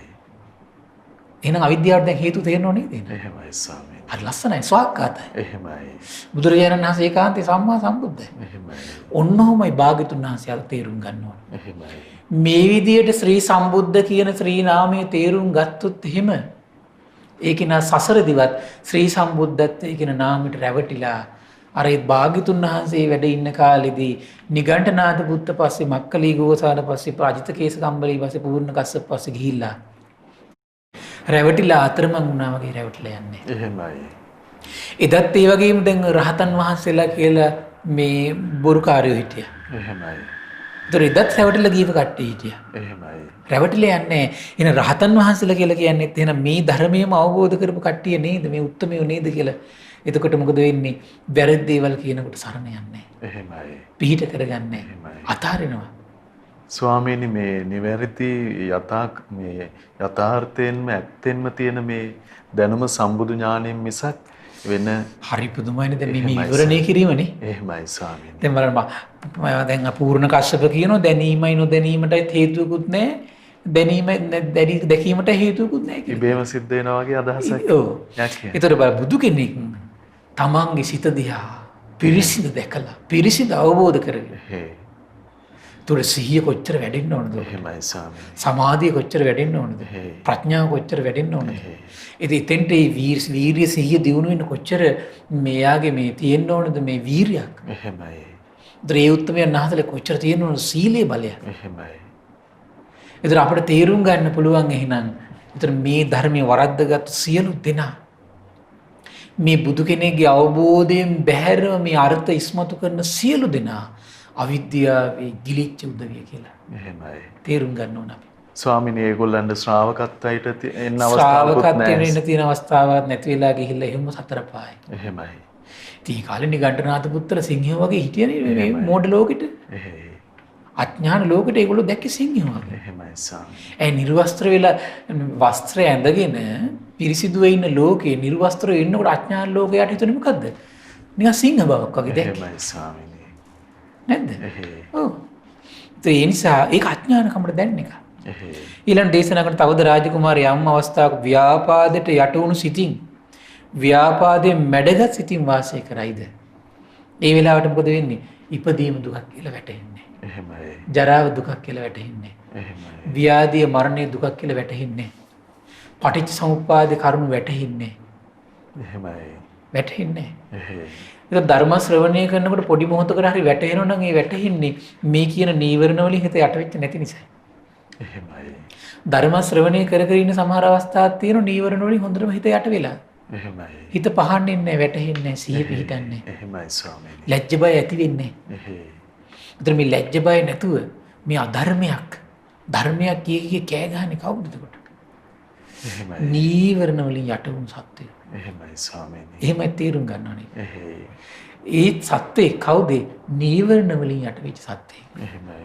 එහෙනම් අවිද්‍යාවට දැන් හේතු තේරෙනව නේද? එහෙමයි ස්වාමීනි. හරි ලස්සනයි ස්වාක්කාතයි. එහෙමයි. බුදුරජාණන් වහන්සේ ඒකාන්තේ සම්මා සම්බුද්ධයි. එහෙමයි. ඔන්නෝමයි භාග්‍යතුන් වහන්සේ අර තේරුම් ගන්න ඕන. එහෙමයි. මේ විදියට ශ්‍රී සම්බුද්ධ කියන ශ්‍රී නාමයේ තේරුම් ගත්තොත් එහෙම ඒක නා සසරදිවත් ශ්‍රී සම්බුද්ධත්වයේ කියන නාමයට රැවටිලා අර ඒ භාග්‍යතුන් වහන්සේ වැඩ ඉන්න කාලෙදී නිගණ්ඨනාථ පුත්ත පස්සේ මක්කලි ගෝසාල පස්සේ ප්‍රාජිත කේස කම්බලි පස්සේ පූර්ණ කස්සප පස්සේ ගිහිල්ලා රැවටිලා අතරමං වුණා වගේ රැවටිලා යන්නේ. එහෙමයි. එදත් ඒ වගේම දැන් රහතන් වහන්සේලා කියලා මේ බොරුකාරයෝ හිටියා. එහෙමයි. ඒතර එදත් රැවටිලා ගියව කට්ටිය හිටියා. එහෙමයි. රැවටිලා යන්නේ එන රහතන් වහන්සේලා කියලා කියන්නේත් එහෙනම් මේ ධර්මයේම අවබෝධ කරපු කට්ටිය නේද මේ උත්තරමයෝ නේද කියලා. එතකොට මොකද වෙන්නේ? වැරදි දේවල් කියනකොට සරණ යන්නේ. එහෙමයි. පිහිට කරගන්නේ. අතාරිනවා. ස්වාමීනි මේ නිවැරදි යථාර්ථයෙන්ම ඇත්තෙන්ම තියෙන මේ දැනුම සම්බුදු ඥාණයෙන් මිසක් වෙන හරි පුදුමයිනේ දැන් මේ විවරණය කිරීමනේ. එහෙමයි ස්වාමීනි. දැන් බලන්න දැන් අපූර්ණ කශ්‍යප කියනවා දැනීමයි නොදැනීමටයි හේතුවකුත් නැහැ. දැනීම දැකීමට හේතුකුත් නැහැ කියලා. ඉබේම සිද්ධ වෙනවා වගේ අදහසක්. ඔව්. ඒතර බුදු කෙනෙක් තමන්ගේ සිත දිහා පිරිසිදු දැකලා පිරිසිදු අවබෝධ කරගෙන. තුර සිහිය කොච්චර වැඩෙන්න ඕනද? එහෙමයි ස්වාමී. සමාධිය කොච්චර වැඩෙන්න ඕනද? ප්‍රඥාව කොච්චර වැඩෙන්න ඕනද? ඉතින් එතෙන්ට මේ වීර්ය සිහිය දියුණු වෙන්න කොච්චර මෙයාගේ මේ තියෙන්න ඕනද මේ වීරියක්? එහෙමයි. ඒ උත්තරයන් අහතල කොච්චර තියෙන්න ඕනද සීලේ බලය? එහෙමයි. ඒතර අපිට තේරුම් ගන්න පුළුවන් එහෙනම් ඒතර මේ ධර්මයේ වරද්දගත් සියලු දෙනා මේ බුදු කෙනෙක්ගේ අවබෝධයෙන් බැහැරව මේ අර්ථ ඉස්මතු කරන සියලු දෙනා අවිද්‍යාවේ ගිලිච්ච උදවිය කියලා. එහෙමයි. තේරුම් ගන්න ඕන අපි. ස්වාමිනේ ඒගොල්ලන්ට ශ්‍රාවකත්වයට එන්න අවස්ථාවක් නැහැ. ශ්‍රාවකත්වයට එන්න තියෙන අවස්ථාවක් නැති වෙලා ගිහිල්ලා එහෙම සතර පායි. එහෙමයි. ඉතින් කාලේ නිගණ්ඨනාථ පුත්‍ර සිංහයෝ වගේ හිටියනේ මේ මෝඩ ලෝකෙට. එහෙයි. අඥාන ලෝකෙට ඒගොල්ලෝ දැක්කේ සිංහයෝ වගේ. එහෙමයි ස්වාමී. ඒ නිර්වස්ත්‍ර වෙලා වස්ත්‍රය ඇඳගෙන පිරිසිදු වෙ ඉන්න ලෝකේ නිර්වස්ත්‍රව ඉන්නකොට අඥාන ලෝකයට හිතුනේ මොකද්ද? නිකන් සිංහ බවක් වගේ දැක්කේ. එහෙමයි ස්වාමීනි. නැද්ද? එහෙයි. ඔව්. ඒ නිසා ඒක අඥානකමට දැනෙන එක. එහෙයි. ඊළඟ දේශනා කරන තවද රාජකුමාරය යම් අවස්ථාවක ව්‍යාපාදයට යට වුණු සිතින් ව්‍යාපාදයෙන් මැඩගත් සිතින් වාසය කරයිද? ඒ වෙලාවට මොකද වෙන්නේ? ඉපදීම දුකක් කියලා වැටහෙන්නේ. එහෙමයි. ජරාව දුකක් කියලා වැටහෙන්නේ. එහෙමයි. ව්‍යාධිය මරණය දුකක් කියලා වැටහෙන්නේ. පටිච්ච සමුප්පාද කරුණු වැටහෙන්නේ. එහෙමයි. වැටහෙන්නේ. එහෙයි. ඒක ධර්ම ශ්‍රවණය කරනකොට පොඩි මොහොතකට හරි වැටහෙනවා නම් ඒ වැටහෙන්නේ මේ කියන නීවරණ වලින් හිත යට වෙච්ච නැති නිසා. එහෙමයි. ධර්ම ශ්‍රවණය කර කර ඉන්න සමහර අවස්ථාවක් තියෙනවා නීවරණ වලින් හොඳටම හිත යට වෙලා. එහෙමයි. හිත පහන්නේ නැහැ, වැටහෙන්නේ නැහැ, සිහිය පිහිටන්නේ. එහෙමයි ස්වාමීනි. ලැජ්ජ බය ඇති වෙන්නේ. එහෙයි. ඒතර මේ ලැජ්ජ බය නැතුව මේ අධර්මයක් ධර්මයක් කිය කෑ ගහන්නේ කවුද එතකොට? එහෙමයි. නීවරණ වලින් යට වුණු සත්‍යය. එහෙමයි ස්වාමීනි. එහෙමයි තේරුම් ගන්න ඕනේ. එහෙයි. ඒ සත්‍යය කවුද? නීවරණ වලින් යට වෙච්ච සත්‍යය. එහෙමයි.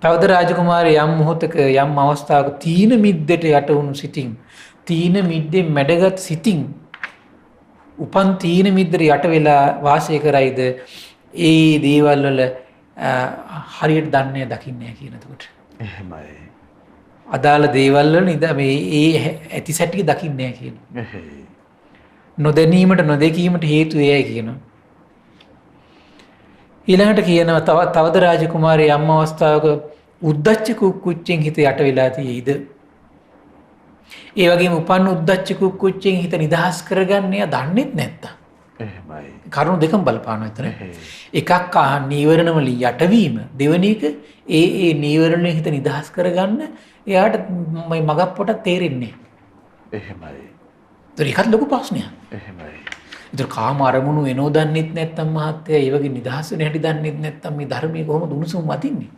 තවද රාජකුමාරය යම් මොහොතක යම් අවස්ථාවක තීන මිද්දට යට වුණු සිතින් තීන මිද්දෙන් මැඩගත් සිතින් උපන් තීන මිද්දට යට වෙලා වාසය කරයිද ඒ දේවල් වල හරියට දන්නේ දකින්නේ කියන එතකොට. එහෙමයි. අදාළ දේවල් වල නිද මේ ඒ ඇති සැටි දකින්නේ කියන. එහෙයි. නොදැනීමට නොදැකීමට හේතු එයයි කියනවා. ඊළඟට කියනවා තවද රාජකුමාරය යම් අවස්ථාවක උද්දච්ච කුක්කුච්චෙන් හිත යට වෙලා තියෙයිද? ඒ වගේම උපන් උද්දච්ච කුක්කුච්චෙන් හිත නිදහස් කරගන්නේ දන්නේත් නැත්තම්. එහෙමයි. කරුණු දෙකම බලපානවා එතන. එහෙයි. එකක් නීවරණ වලින් යටවීම, දෙවෙනි එක ඒ නීවරණ වලින් හිත නිදහස් කරගන්න එයාට මේ මගක් පොට තේරෙන්නේ. එහෙමයි. ඒකත් ලොකු ප්‍රශ්නයක්. එහෙමයි. ඒතර කාම අරමුණු එනෝ දන්නෙත් නැත්තම් මහත්තයා ඒ වගේ නිදහස් වෙන හැටි දන්නෙත් නැත්තම් මේ ධර්මයේ කොහොමද උණුසුම් වදින්නේ?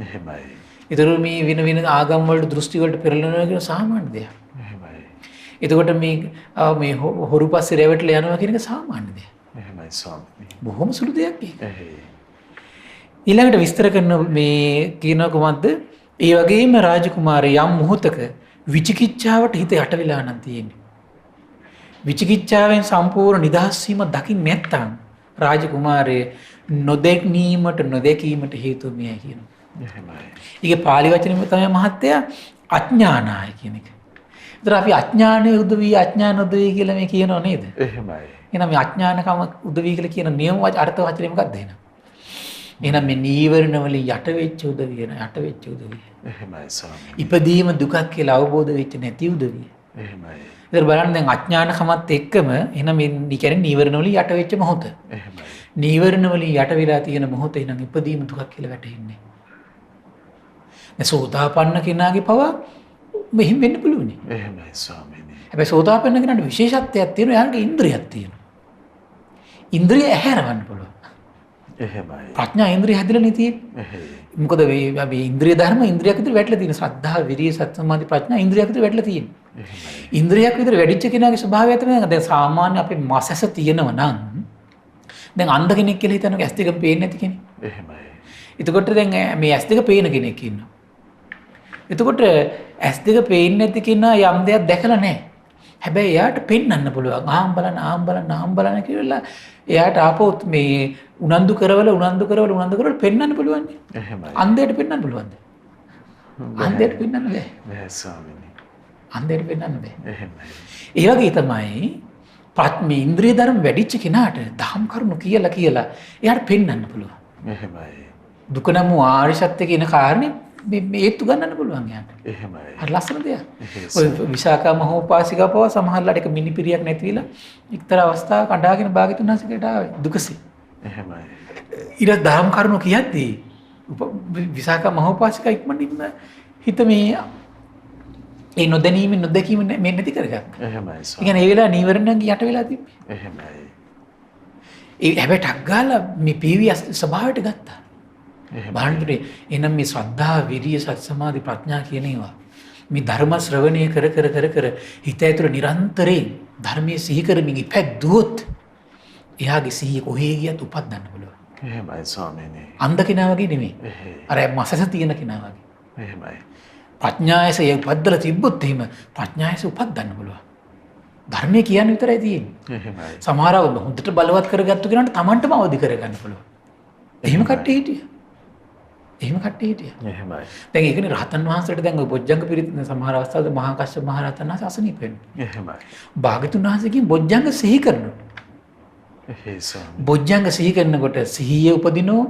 එහෙමයි. ඒතර මේ වෙන ආගම් වලට දෘෂ්ටි වලට පෙරලෙනවා කියන සාමාන්‍ය දෙයක්. එහෙමයි. එතකොට මේ හොරු පස්සේ රැවටලා යනවා කියන එක සාමාන්‍ය දෙයක්. එහෙමයි ස්වාමීනි. බොහොම සුළු දෙයක් ඒක. එහෙයි. ඊළඟට විස්තර කරන මේ කියන කොමද්ද? ඒ වගේම රාජකුමාරය යම් මොහොතක විචිකිච්ඡාවට හිත යට වෙලා නම් තියෙන්නේ. විචිකිච්ඡාවෙන් සම්පූර්ණ නිදහස් වීම දකින්න නැත්නම් රාජකුමාරයේ නොදැකීමට හේතුව මෙයයි කියනවා. එහෙමයි. ඊගේ පාලි වචනේම තමයි මහත්තයා අඥානාය කියන එක. ඒතර අපි අඥානයේ උදවි අඥාන උදවි කියලා මේ කියනව නේද? එහෙමයි. එහෙනම් මේ අඥානකම උදවි කියලා කියන නියම අර්ථ වචනේ මොකක්ද එහෙනම්? එහෙනම් මේ නීවරණ වලින් යට වෙච්ච උදවිය න යට වෙච්ච උදවිය. එහෙමයි ස්වාමීනි. ඉපදීම දුකක් කියලා අවබෝධ වෙච්ච නැති උදවිය. එහෙමයි. ඒතර බලන්න දැන් අඥානකමත් එක්කම එහෙනම් මේ කියන්නේ නීවරණ වලින් යට වෙච්ච මොහොත. එහෙමයි. නීවරණ වලින් යට වෙලා තියෙන මොහොත එහෙනම් ඉපදීම දුකක් කියලා වැටහෙන්නේ. දැන් සෝතාපන්න කෙනාගේ පව මෙහෙම වෙන්න පුළුවනි. එහෙමයි ස්වාමීනි. හැබැයි සෝතාපන්න කෙනාට විශේෂත්වයක් තියෙනවා. එයාට ඉන්ද්‍රියක් තියෙනවා. ඉන්ද්‍රිය ඇහැරවන්න පුළුවන්. එහෙමයි. ප්‍රඥා ඉන්ද්‍රිය හැදිලා නේ තියෙන්නේ. එහෙයි. මොකද මේ ඉන්ද්‍රිය ධර්ම ඉන්ද්‍රියක් විතර වැටලා තියෙන ශ්‍රද්ධා, විරිය, සති, සමාධි, ප්‍රඥා ඉන්ද්‍රියක් විතර වැටලා තියෙන්නේ. එහෙමයි. ඉන්ද්‍රියක් විතර වැඩිච්ච කෙනාගේ ස්වභාවය තමයි දැන් සාමාන්‍ය අපේ මාසස තියෙනවා නම් දැන් අන්ධ කෙනෙක් කියලා හිතනවා ඇස් දෙක පේන්නේ නැති කෙනෙක්. එහෙමයි. එතකොට දැන් මේ ඇස් දෙක පේන කෙනෙක් ඉන්නවා. එතකොට ඇස් දෙක පේන්නේ නැති කෙනා යම් දෙයක් දැකලා නැහැ. හැබැයි එයාට පෙන්වන්න පුළුවන්. ආම් බලන්න කියලා එයාට ආපොත් මේ උනන්දු කරවල පෙන්වන්න පුළුවන්. එහෙමයි. අන්ධයට පෙන්වන්න පුළුවන්ද? අන්ධයට පෙන්වන්න බෑ. බෑ ස්වාමීනි. අන්ධයට පෙන්වන්න බෑ. එහෙමයි. ඒ වගේ තමයි ප්‍රඥා ඉන්ද්‍රිය ධර්ම වැඩිච්ච කෙනාට දහම් කරුණු කියලා එයාට පෙන්වන්න පුළුවන්. එහෙමයි. දුක නම් ආර්ය සත්‍ය කියන කාරණේ මේ ඒත්තු ගන්නන්න පුළුවන් එයාට. එහෙමයි. හරි ලස්සන දෙයක්. ඔය විශාකා මහෝපාසිකා පව සමහරලාට එක මිනිපිරියක් නැතිවිලා එක්තරා අවස්ථාවක අඬාගෙන භාග්‍යතුන් වහන්සේට ආවේ දුකසේ. එහෙමයි. ඊට දහම් කරුණු කියද්දී විශාකා මහෝපාසිකා ඉක්මනින්ම හිත මේ ඒ නොදැකීම මේ නැති කරගත්තා. එහෙමයි. ඒ කියන්නේ ඒ වෙලාව නීවරණයන් යට වෙලා තිබ්බේ. එහෙමයි. ඒ හැබැයි ටක් ගාලා මේ පීවි ස්වභාවයට ගත්තා. එහෙමයි. බලන්නට එනම් මේ ශ්‍රද්ධා, විරිය, සති, සමාධි, ප්‍රඥා කියන ඒවා මේ ධර්ම ශ්‍රවණය කර හිත ඇතුළේ නිරන්තරයෙන් ධර්මයේ සිහි කරමින් ඉපැද්දුවොත් එයාගේ සිහිය කොහේ ගියත් උපදින්න පුළුවන්. එහෙමයි ස්වාමීනි. අන්ධ කෙනා වගේ නෙමෙයි. එහෙයි. අර මසස තියෙන කෙනා වගේ. එහෙමයි. ප්‍රඥායස උපද්දලා තිබ්බොත් එහෙම ප්‍රඥායස උපදින්න පුළුවන්. ධර්මයේ කියන්නේ විතරයි තියෙන්නේ. එහෙමයි. සමහරව හොඳට බලවත් කරගත්තු කෙනාට Tamanටම අවදි කරගන්න පුළුවන්. එහෙම කට්ටිය හිටියා. එහෙමයි. දැන් ඒකනේ රහතන් වහන්සේට දැන් ඔය බොජ්ජංග පිරිත් සමහර අවස්ථාවල මහා කශ්‍යප මහ රහතන් වහන්සේ අසනීප වෙනවා. එහෙමයි. භාග්‍යතුන් වහන්සේගෙන් බොජ්ජංග සිහි කරනවා. එහෙයි ස්වාමීනි. බොජ්ජංග සිහි කරනකොට සිහිය උපදිනෝ,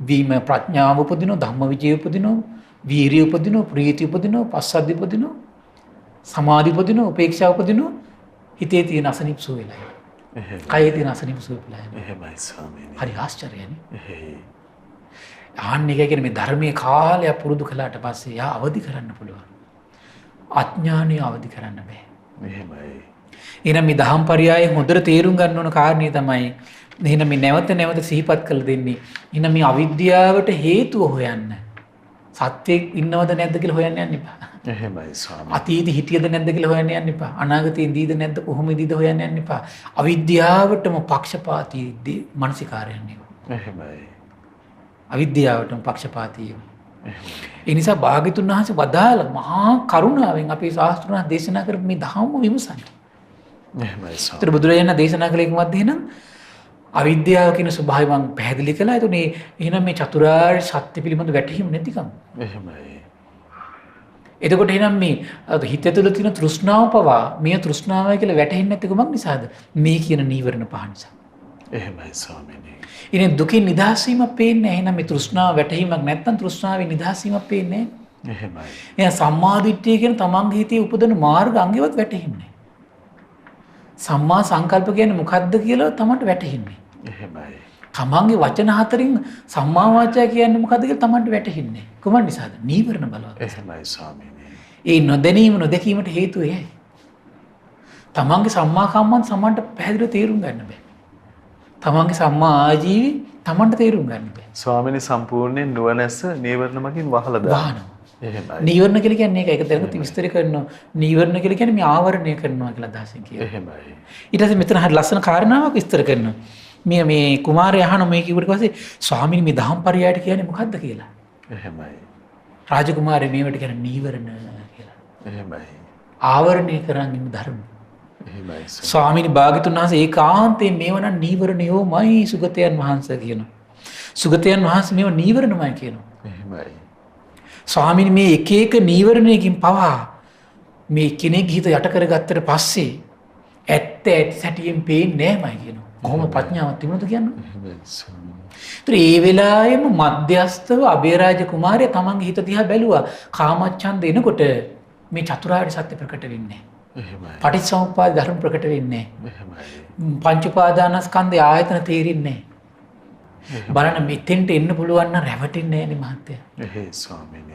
වීම ප්‍රඥාව උපදිනෝ, ධම්මවිචය උපදිනෝ, වීරිය උපදිනෝ, ප්‍රීතිය උපදිනෝ, පස්සද්ධි උපදිනෝ, සමාධි උපදිනෝ, උපේක්ෂා උපදිනෝ, හිතේ තියෙන අසනීප සුව වෙලා යනවා. එහෙමයි. කයේ තියෙන අසනීප සුව වෙලා යනවා. එහෙමයි ස්වාමීනි. හරි ආශ්චර්යනේ. එහෙයි. ආන්න එක කියන්නේ මේ ධර්මයේ කාලයක් පුරුදු කළාට පස්සේ යා අවදි කරන්න පුළුවන්. අඥානය අවදි කරන්න බෑ. එහෙමයි. එහෙනම් මේ දහම් පරයය හොඳට තේරුම් ගන්න ඕන කාරණේ තමයි එහෙනම් මේ නැවත සිහිපත් කරලා දෙන්නේ. එහෙනම් මේ අවිද්‍යාවට හේතුව හොයන්න. සත්‍යයක් ඉන්නවද නැද්ද කියලා හොයන්න යන්න එපා. එහෙමයි ස්වාමීනි. අතීතේ හිටියද නැද්ද කියලා හොයන්න යන්න එපා. අනාගතේ ඉඳීද නැද්ද කොහොම ඉඳීද හොයන්න යන්න එපා. අවිද්‍යාවටම පක්ෂපාතී මානසිකාරයන් නෙවෙයි. එහෙමයි. අවිද්‍යාවටම පක්ෂපාතී. ඒ නිසා භාග්‍යතුන් වහන්සේ වදාළ මහා කරුණාවෙන් අපේ ශාස්ත්‍රණ දේශනා කරපු මේ ධර්ම විමසන්න. එහෙමයි ස්වාමීනි. ඒතර බුදුරජාණන් දේශනා කළේ කොහොමද එහෙනම්? අවිද්‍යාව කියන ස්වභාවය මම පැහැදිලි කළා. ඒතුනේ එහෙනම් මේ චතුරාර්ය සත්‍ය පිළිබඳ වැටහීම නැතිකම. එහෙමයි. එතකොට එහෙනම් මේ හිත තුළ තියෙන තෘෂ්ණාව පවා මේ තෘෂ්ණාවයි කියලා වැටහෙන්නේ නැති කොමක් නිසාද? මේ කියන නීවරණ පහ නිසා. එහෙමයි ස්වාමීනි. ඉතින් දුකින් නිදහස් වීමක් පේන්නේ නැහැ. එහෙනම් මේ තෘෂ්ණාව වැටහීමක් නැත්නම් තෘෂ්ණාවෙන් නිදහස් වීමක් පේන්නේ නැහැ. එහෙමයි. එහෙනම් සම්මාදිට්ඨිය කියන තමන්ගේ හිතේ උපදින මාර්ග අංගෙවත් වැටහෙන්නේ. සම්මා සංකල්ප කියන්නේ මොකක්ද කියලා තමන්ට වැටහෙන්නේ. එහෙමයි. තමන්ගේ වචන හතරින් සම්මා වාචා කියන්නේ මොකක්ද කියලා තමන්ට වැටහෙන්නේ. කොහොමද නිසාද? නීවරණ බලවත්. එහෙමයි ස්වාමීනි. ඒ නොදැනීම නොදැකීමට හේතුව එයයි. තමන්ගේ සම්මා කම්මන්ත සමන්ට පැහැදිලිව තේරුම් ගන්න බෑ. තමන්ගේ සම්මා ආජීවි තමන්ට තේරුම් ගන්න බෑ. ස්වාමීනි සම්පූර්ණයෙන් නුවණැස නීවරණ මගින් වහලා දානවා. එහෙමයි. නීවරණ කියලා කියන්නේ ඒක දැනගත් විස්තර කරනවා. නීවරණ කියලා කියන්නේ මේ ආවරණය කරනවා කියලා අදහසින් කියනවා. එහෙමයි. ඊට පස්සේ මෙතන හරි ලස්සන කාරණාවක් විස්තර කරනවා. මේ කුමාරයා අහන මේ කිව්වට පස්සේ ස්වාමීනි මේ දහම් පරයයට කියන්නේ මොකද්ද කියලා. එහෙමයි. රාජකුමාරයා මේවට කියන්නේ නීවරණ කියලා. එහෙමයි. ආවරණය කරන් ඉන්න ධර්ම. එහෙමයි. ස්වාමීනි භාග්‍යතුන් වහන්සේ ඒකාන්තයෙන් මේව නම් නීවරණයෝමයි සුගතයන් වහන්සේ කියනවා. සුගතයන් වහන්සේ මේව නීවරණමයි කියනවා. එහෙමයි. ස්වාමීනි මේ එක එක නීවරණයකින් පවා මේ කෙනෙක් හිත යට කරගත්තට පස්සේ ඇත්ත ඇති සැටියෙන් පේන්නේ නැමයි කියනවා. කොහොම ප්‍රඥාවක් තිබුණද කියන්නේ? එහෙමයි ස්වාමීනි. ඒ වෙලාවෙම මධ්‍යස්තව අබේරාජ කුමාරයා තමන්ගේ හිත දිහා බැලුවා. කාමච්ඡන්ද එනකොට මේ චතුරාර්ය සත්‍ය ප්‍රකට වෙන්නේ නැහැ. එහෙමයි. පටිච්චසමුප්පාද ධර්ම ප්‍රකට වෙන්නේ නැහැ. එහෙමයි. පංච උපාදානස්කන්ධය ආයතන තේරෙන්නේ නැහැ. බලන්න මෙතෙන්ට එන්න පුළුවන් නම් රැවටෙන්නේ නැහැ නේ මහත්තයා. එහෙයි ස්වාමීනි.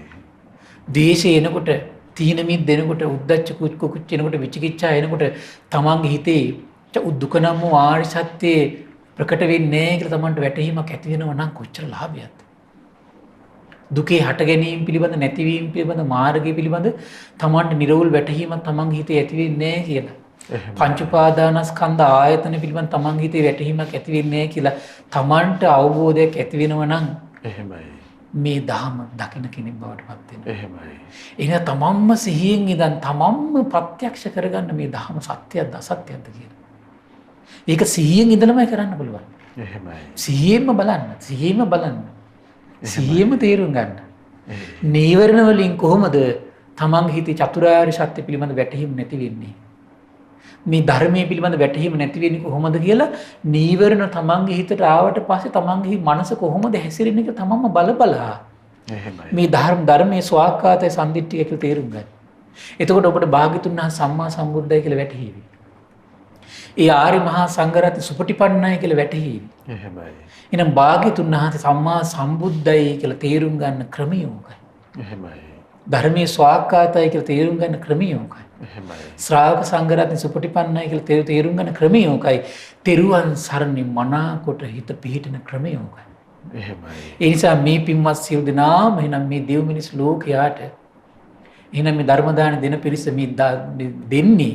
ද්වේෂය එනකොට, තීන මිද්ද එනකොට, උද්ධච්ච කුච්ච එනකොට, විචිකිච්ඡා එනකොට තමන්ගේ හිතේ දුක නම් වූ ආර්ය සත්‍ය ප්‍රකට වෙන්නේ නැහැ කියලා තමන්ට වැටහීමක් ඇති වෙනවා නම් කොච්චර ලාභයක්ද? දුකේ හට ගැනීම පිළිබඳ නැතිවීම පිළිබඳ මාර්ගය පිළිබඳ තමන්ට නිර්වුල් වැටහීමක් තමන්ගේ හිතේ ඇති වෙන්නේ නැහැ කියලා. පංච උපාදානස්කන්ධ ආයතන පිළිබඳ තමන්ගේ හිතේ වැටහීමක් ඇති වෙන්නේ නැහැ කියලා තමන්ට අවබෝධයක් ඇති වෙනවා නම් එහෙමයි. මේ ධහම දකින්න කෙනෙක් බවට පත් වෙනවා. එහෙමයි. එහෙනම් තමන්ම සිහියෙන් ඉඳන් තමන්ම ප්‍රත්‍යක්ෂ කරගන්න මේ ධහම සත්‍යයක්ද අසත්‍යයක්ද කියලා. ඒක සිහියෙන් ඉඳලමයි කරන්න පුළුවන්. එහෙමයි. සිහියෙන්ම බලන්න. සිහියෙන්ම තේරුම් ගන්න. නීවරණ වලින් කොහොමද තමන්ගේ හිතේ චතුරාර්ය සත්‍ය පිළිබඳ වැටහීම නැති වෙන්නේ? මේ ධර්මයේ පිළිබඳ වැටහීම නැති වෙන්නේ කොහොමද කියලා නීවරණ තමන්ගේ හිතට ආවට පස්සේ තමන්ගේ මනස කොහොමද හැසිරෙන්නේ කියලා තමන්ම බලබලා මේ ධර්මයේ ස්වාක්කාතය සම්දිට්ඨිය කියලා තේරුම් ගන්න. එතකොට ඔබට භාග්‍යතුන් වහන්සේ සම්මා සම්බුද්ධයි කියලා වැටහිවි. ඒ ආර්ය මහා සංඝරත්න සුපටිපන්නයි කියලා වැටහිවි. එහෙමයි. එහෙනම් භාග්‍යතුන් වහන්සේ සම්මා සම්බුද්ධයි කියලා තේරුම් ගන්න ක්‍රමය ඕකයි. එහෙමයි. ධර්මයේ ස්වාක්කාතයි කියලා තේරුම් ගන්න ක්‍රමය ඕකයි. එහෙමයි. ශ්‍රාවක සංඝරත්න සුපටිපන්නයි කියලා තේරුම් ගන්න ක්‍රමය ඕකයි. තෙරුවන් සරණේ මනාකොට හිත පිහිටන ක්‍රමය ඕකයි. එහෙමයි. ඒ නිසා මේ පින්වත් සියලු දෙනාම එහෙනම් මේ දෙව් මිනිස් ලෝකයාට එහෙනම් මේ ධර්ම දාන දෙන පිරිස මේ දෙන්නේ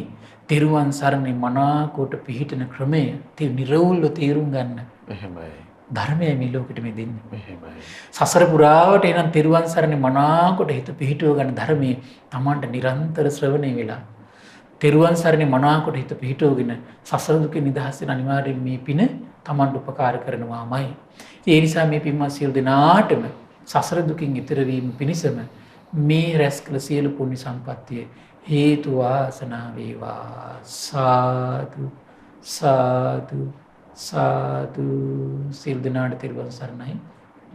තෙරුවන් සරණේ මනාකොට පිහිටන ක්‍රමය නිර්වෘල්ව තේරුම් ගන්න. එහෙමයි. ධර්මය මේ ලෝකෙට මේ දෙන්නේ. එහෙමයි. සසර පුරාවට එහෙනම් තෙරුවන් සරණේ මනාකොට හිත පිහිටව ගන්න ධර්මයේ Tamanට නිරන්තර ශ්‍රවණය වෙලා තෙරුවන් සරණේ මනාකොට හිත පිහිටවගෙන සසර දුකේ නිදහස් වෙන අනිවාර්යයෙන් මේ පින Tamanට උපකාර කරනවාමයි. ඒ නිසා මේ පින්වත් සියලු දෙනාටම සසර දුකින් ඈතර වීම පිණිසම මේ රැස් කළ සියලු පුණ්‍ය සම්පත්තිය හේතු වාසනා වේවා. සාදු සාදු සාදු. සියලු දෙනාට තෙරුවන් සරණයි.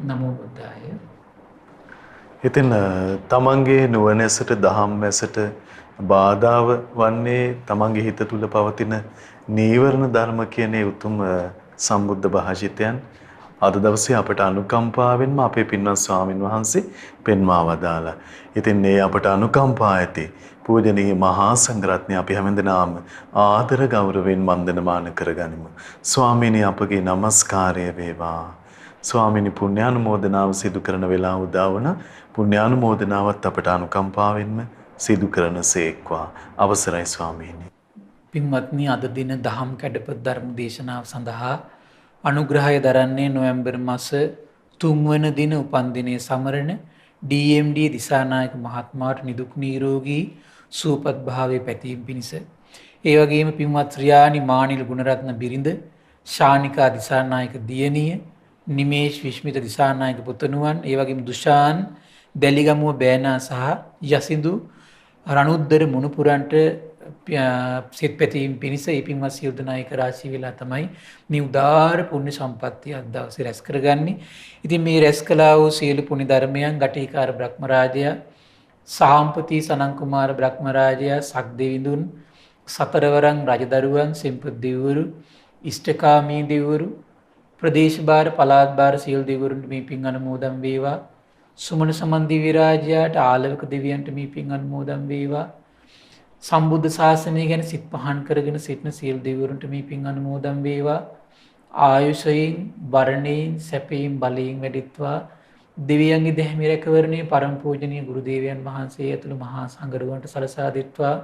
නමෝ බුද්ධාය. ඉතින් තමන්ගේ නුවණැසට දහම්ැසට බාධාව වන්නේ තමන්ගේ හිත තුල පවතින නීවරණ ධර්ම කියන ඒ උතුම් සම්බුද්ධ භාෂිතයන් අද දවසේ අපට අනුකම්පාවෙන්ම අපේ පින්වත් ස්වාමින් වහන්සේ පෙන්වා වදාලා. ඉතින් මේ අපට අනුකම්පා ඇති පූජනීය මහා සංඝරත්නය අපි හැමදෙනාම ආදර ගෞරවයෙන් වන්දනමාන කරගනිමු. ස්වාමීනි අපගේ নমස්කාරය වේවා. ස්වාමීනි පුණ්‍යානුමෝදනාව සිදු කරන වෙලාව උදා වුණ පුණ්‍යානුමෝදනාවත් අපට අනුකම්පාවෙන්ම සිදු කරනසේක්වා. අවසරයි ස්වාමීනි. පින්වත්නි අද දින දහම් කැඩපත ධර්ම දේශනාව සඳහා අනුග්‍රහය දරන්නේ නොවැම්බර් මාස 3 වන දින උපන්දිනයේ සමරන DMD දිසානායක මහත්මයාට නිදුක් නිරෝගී සුවපත් භාවයේ පැතීම පිණිස ඒ වගේම පින්වත් ශ්‍රියානි මානිල් ගුණරත්න බිරිඳ ශානිකා දිසානායක දියණිය නිමේෂ් විශ්මිත දිසානායක පුතණුවන් ඒ වගේම දුෂාන් දැලිගමුව බෑනා සහ යසිඳු රණුද්දර මුණුපුරන්ට සිත පැතීම පිණිස ඒ පින්වත් සියලු දෙනා එක රාශී වෙලා තමයි මේ උදාාර පුණ්‍ය සම්පත්තිය අද දවසේ රැස් කරගන්නේ. ඉතින් මේ රැස් කළා වූ සියලු පුණ්‍ය ධර්මයන් ගටිකාර බ්‍රහ්මරාජයා, සාම්පති සනන් කුමාර බ්‍රහ්මරාජයා, සක්දෙවිඳුන්, සතරවරන් රජදරුවන්, සෙම්පත් දෙවිවරු, ඉෂ්ඨකාමී දෙවිවරු, ප්‍රදේශ භාර පළාත් භාර සියලු දෙවිවරුන්ට මේ පින් අනුමෝදන් වේවා. සුමන සමන් දිව්‍ය රාජයාට, ආලවක දෙවියන්ට මේ පින් අනුමෝදන් වේවා. සම්බුද්ධ ශාසනය ගැන සිත් පහන් කරගෙන සිටින සියලු දෙවිවරුන්ට මේ පින් අනුමෝදන් වේවා. ආයුෂයෙන්, වර්ණයෙන්, සැපයෙන්, බලයෙන් වැඩිත්වා. දෙවියන්ගේ දැහැමි රැකවරණේ පරම පූජනීය ගුරු දේවයන් වහන්සේ ඇතුළු මහා සංඝරුවන්ට සලසා දෙත්වා.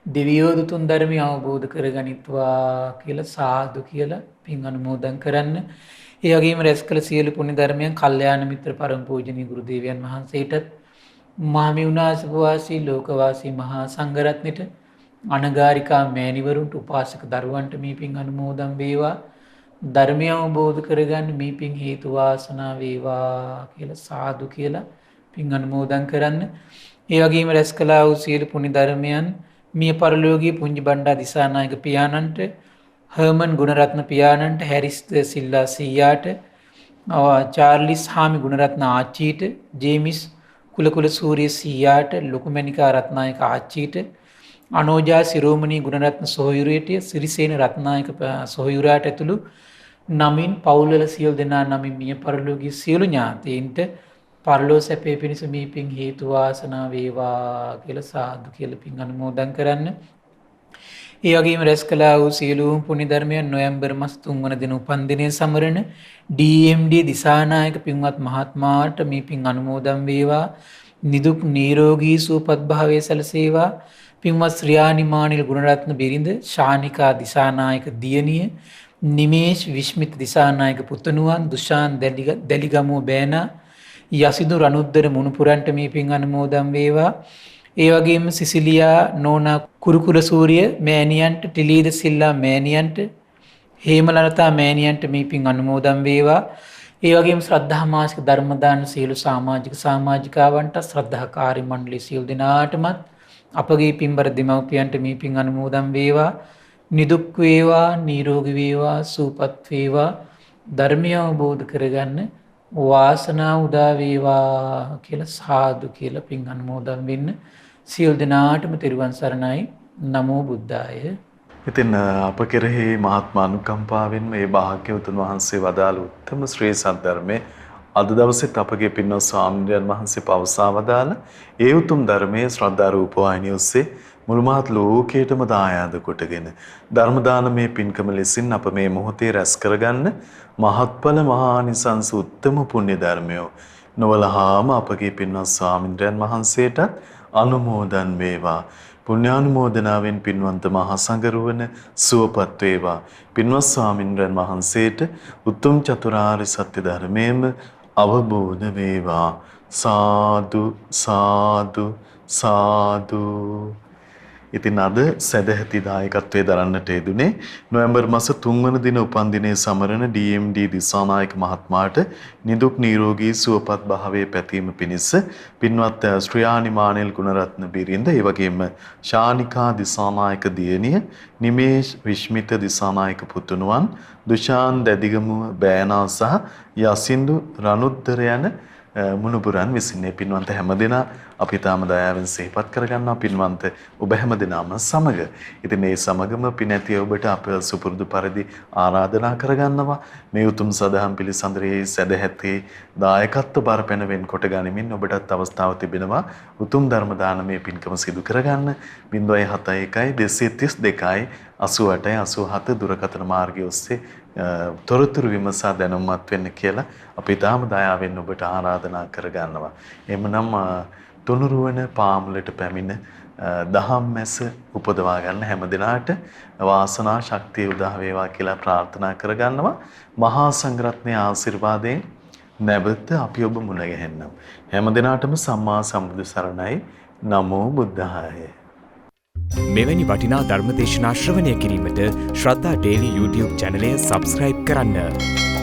දෙවියෝ දුතුන් ධර්මය අවබෝධ කරගනිත්වා කියලා සාදු කියලා පින් අනුමෝදන් කරන්න. ඒ වගේම රැස් කළ සියලු පුණ්‍ය ධර්මයන් කල්යාණ මිත්‍ර පරම පූජනීය ගුරු දේවයන් වහන්සේටත් මහමිුණාසක වාසී ලෝකවාසී මහා සංඝරත්නයට, අනගාരികා මෑණිවරුන්ට, උපාසක දරුවන්ට මේ පින් අනුමෝදන් වේවා. ධර්මය අවබෝධ කරගන්න මේ පින් හේතු වාසනා වේවා කියලා සාදු කියලා පින් අනුමෝදන් කරන්න. ඒ වගේම රැස් කළා වූ සියලු පුණ්‍ය ධර්මයන් මිය පරලෝකීය පුංජි බණ්ඩා දිසානායක පියාණන්ට, හර්මන් ගුණරත්න පියාණන්ට, හැරිස් සිල්ලා සීයාට, චාර්ලිස් හාමි ගුණරත්න ආච්චීට, ජේමිස් කුලකුල සූරිය සීයාට, ලොකුමැණිකා රත්නායක ආච්චීට, අනෝජා සිරෝමණී ගුණරත්න සොහොයුරියට, සිරිසේන රත්නායක සොහොයුරාට ඇතුළු නමින් පවුල්වල සියලු දෙනා නමින් මිය පරලෝකීය සියලු ඥාතීන්ට පරලෝ සැපේ පිණිස මේ පින් හේතු වාසනා වේවා කියලා සාදු කියලා පින් අනුමෝදන් කරන්න. ඒ වගේම රැස් කළා වූ සියලුම පුණ්‍ය ධර්මයන් නොවැම්බර් මාස 3 වන දින උපන්දිනයේ සමරන DMD දිසානායක පින්වත් මහත්මයාට මේ පින් අනුමෝදන් වේවා. නිදුක් නිරෝගී සුවපත් භාවයේ සැලසේවා. පින්වත් ශ්‍රියානි මානිල් ගුණරත්න බිරිඳ, ශානිකා දිසානායක දියණිය, නිමේෂ් විශ්මිත දිසානායක පුතණුවන්, දුෂාන් දැලිගමුව බෑනා, යසිදු රණුද්දර මුණුපුරන්ට මේ පින් අනුමෝදන් වේවා. ඒ වගේම සිසිලියා නෝනා කුරුකුල සූරිය මෑණියන්ට, ටිලීද සිල්ලා මෑණියන්ට, හේමලතා මෑණියන්ට මේ පින් අනුමෝදන් වේවා. ඒ වගේම ශ්‍රද්ධා මාසික ධර්ම දාන සියලු සමාජික සමාජිකාවන්ට ශ්‍රද්ධාකාරී මණ්ඩලයේ සියලු දෙනාටමත් අපගේ පින්බර දෙමව්පියන්ට මේ පින් අනුමෝදන් වේවා. නිදුක් වේවා, නිරෝගී වේවා, සුවපත් වේවා. ධර්මය අවබෝධ කරගන්න වාසනාව උදා වේවා කියලා සාදු කියලා පින් අනුමෝදන් වෙන්න. සියලු දෙනාටම තෙරුවන් සරණයි. නමෝ බුද්ධාය. ඉතින් අප කෙරෙහි මහත්මා අනුකම්පාවෙන් මේ භාග්‍යවතුන් වහන්සේ වදාළ උත්තම ශ්‍රී සද්ධර්මයේ අද දවසෙත් අපගේ පින්වත් ස්වාමීන් වහන්සේ පවසා වදාළ ඒ උතුම් ධර්මයේ ශ්‍රද්ධා රූප වාහිනිය ඔස්සේ මුළු මහත් ලෝකයටම දායාද කොටගෙන ධර්ම දානමේ පින්කම ලෙසින් අප මේ මොහොතේ රැස් කරගන්න මහත්ඵල මහානිසංස උත්තම පුණ්‍ය ධර්මය නොවලහාම අපගේ පින්වත් ස්වාමීන් වහන්සේටත් අනුමෝදන් වේවා. පුණ්‍යානුමෝදනාවෙන් පින්වන්ත මහා සංඝරුවන සුවපත් වේවා. පින්වත් ස්වාමීන් වහන්සේට උතුම් චතුරාර්ය සත්‍ය ධර්මයේම අවබෝධ වේවා. සාදු සාදු සාදු. ඉතින් අද සදැහැති දායකත්වයේ දරන්නට යෙදුනේ නොවැම්බර් මාස 3 වන දින උපන්දිනයේ සමරන DMD දිසානායක මහත්මයාට නිදුක් නිරෝගී සුවපත් භාවයේ පැතීම පිණිස පින්වත් ශ්‍රියානි මානෙල් ගුණරත්න බිරිඳ ඒ වගේම ශානිකා දිසානායක දියණිය නිමේෂ් විශ්මිත දිසානායක පුතුණුවන් දුෂාන් දැදිගමුව බෑනා සහ යසින්දු රණුද්දර යන මුණුබුරන් විසින් පින්වන්ත හැමදෙනා අපි තාම දයාවෙන් සිහිපත් කරගන්නවා පින්වන්ත ඔබ හැමදෙනාම සමග. ඉතින් මේ සමගම පිනැති ඔබට අප සුපුරුදු පරිදි ආරාධනා කරගන්නවා මේ උතුම් සදහම් පිළිසඳරේ සදැහැති දායකත්ව බර පැනවෙන් කොට ගනිමින් ඔබටත් අවස්ථාව තිබෙනවා උතුම් ධර්ම දානමය පින්කම සිදු කරගන්න 071 232 88 87 දුරකථන මාර්ගය ඔස්සේ තොරතුරු විමසා දැනුම්මත් වෙන්න කියලා අපි තාම දයාවෙන් ඔබට ආරාධනා කරගන්නවා. එhmenan තුනුරුවන පාමුලට පැමිණ දහම් මැස උපදවා ගන්න හැම දිනාට වාසනා ශක්තිය උදා වේවා කියලා ප්‍රාර්ථනා කරගන්නවා. මහා සංඝරත්නයේ ආශිර්වාදයෙන් නැවත අපි ඔබ මුණ ගැහෙන්නම්. හැම දිනාටම සම්මා සම්බුදු සරණයි. නමෝ බුද්ධාය. මෙවැනි වටිනා ධර්මදේශනා ශ්‍රවණය කිරීමට ශ්‍රද්ධා ඩේලි YouTube චැනලය සබස්ක්‍රයිබ් කරන්න.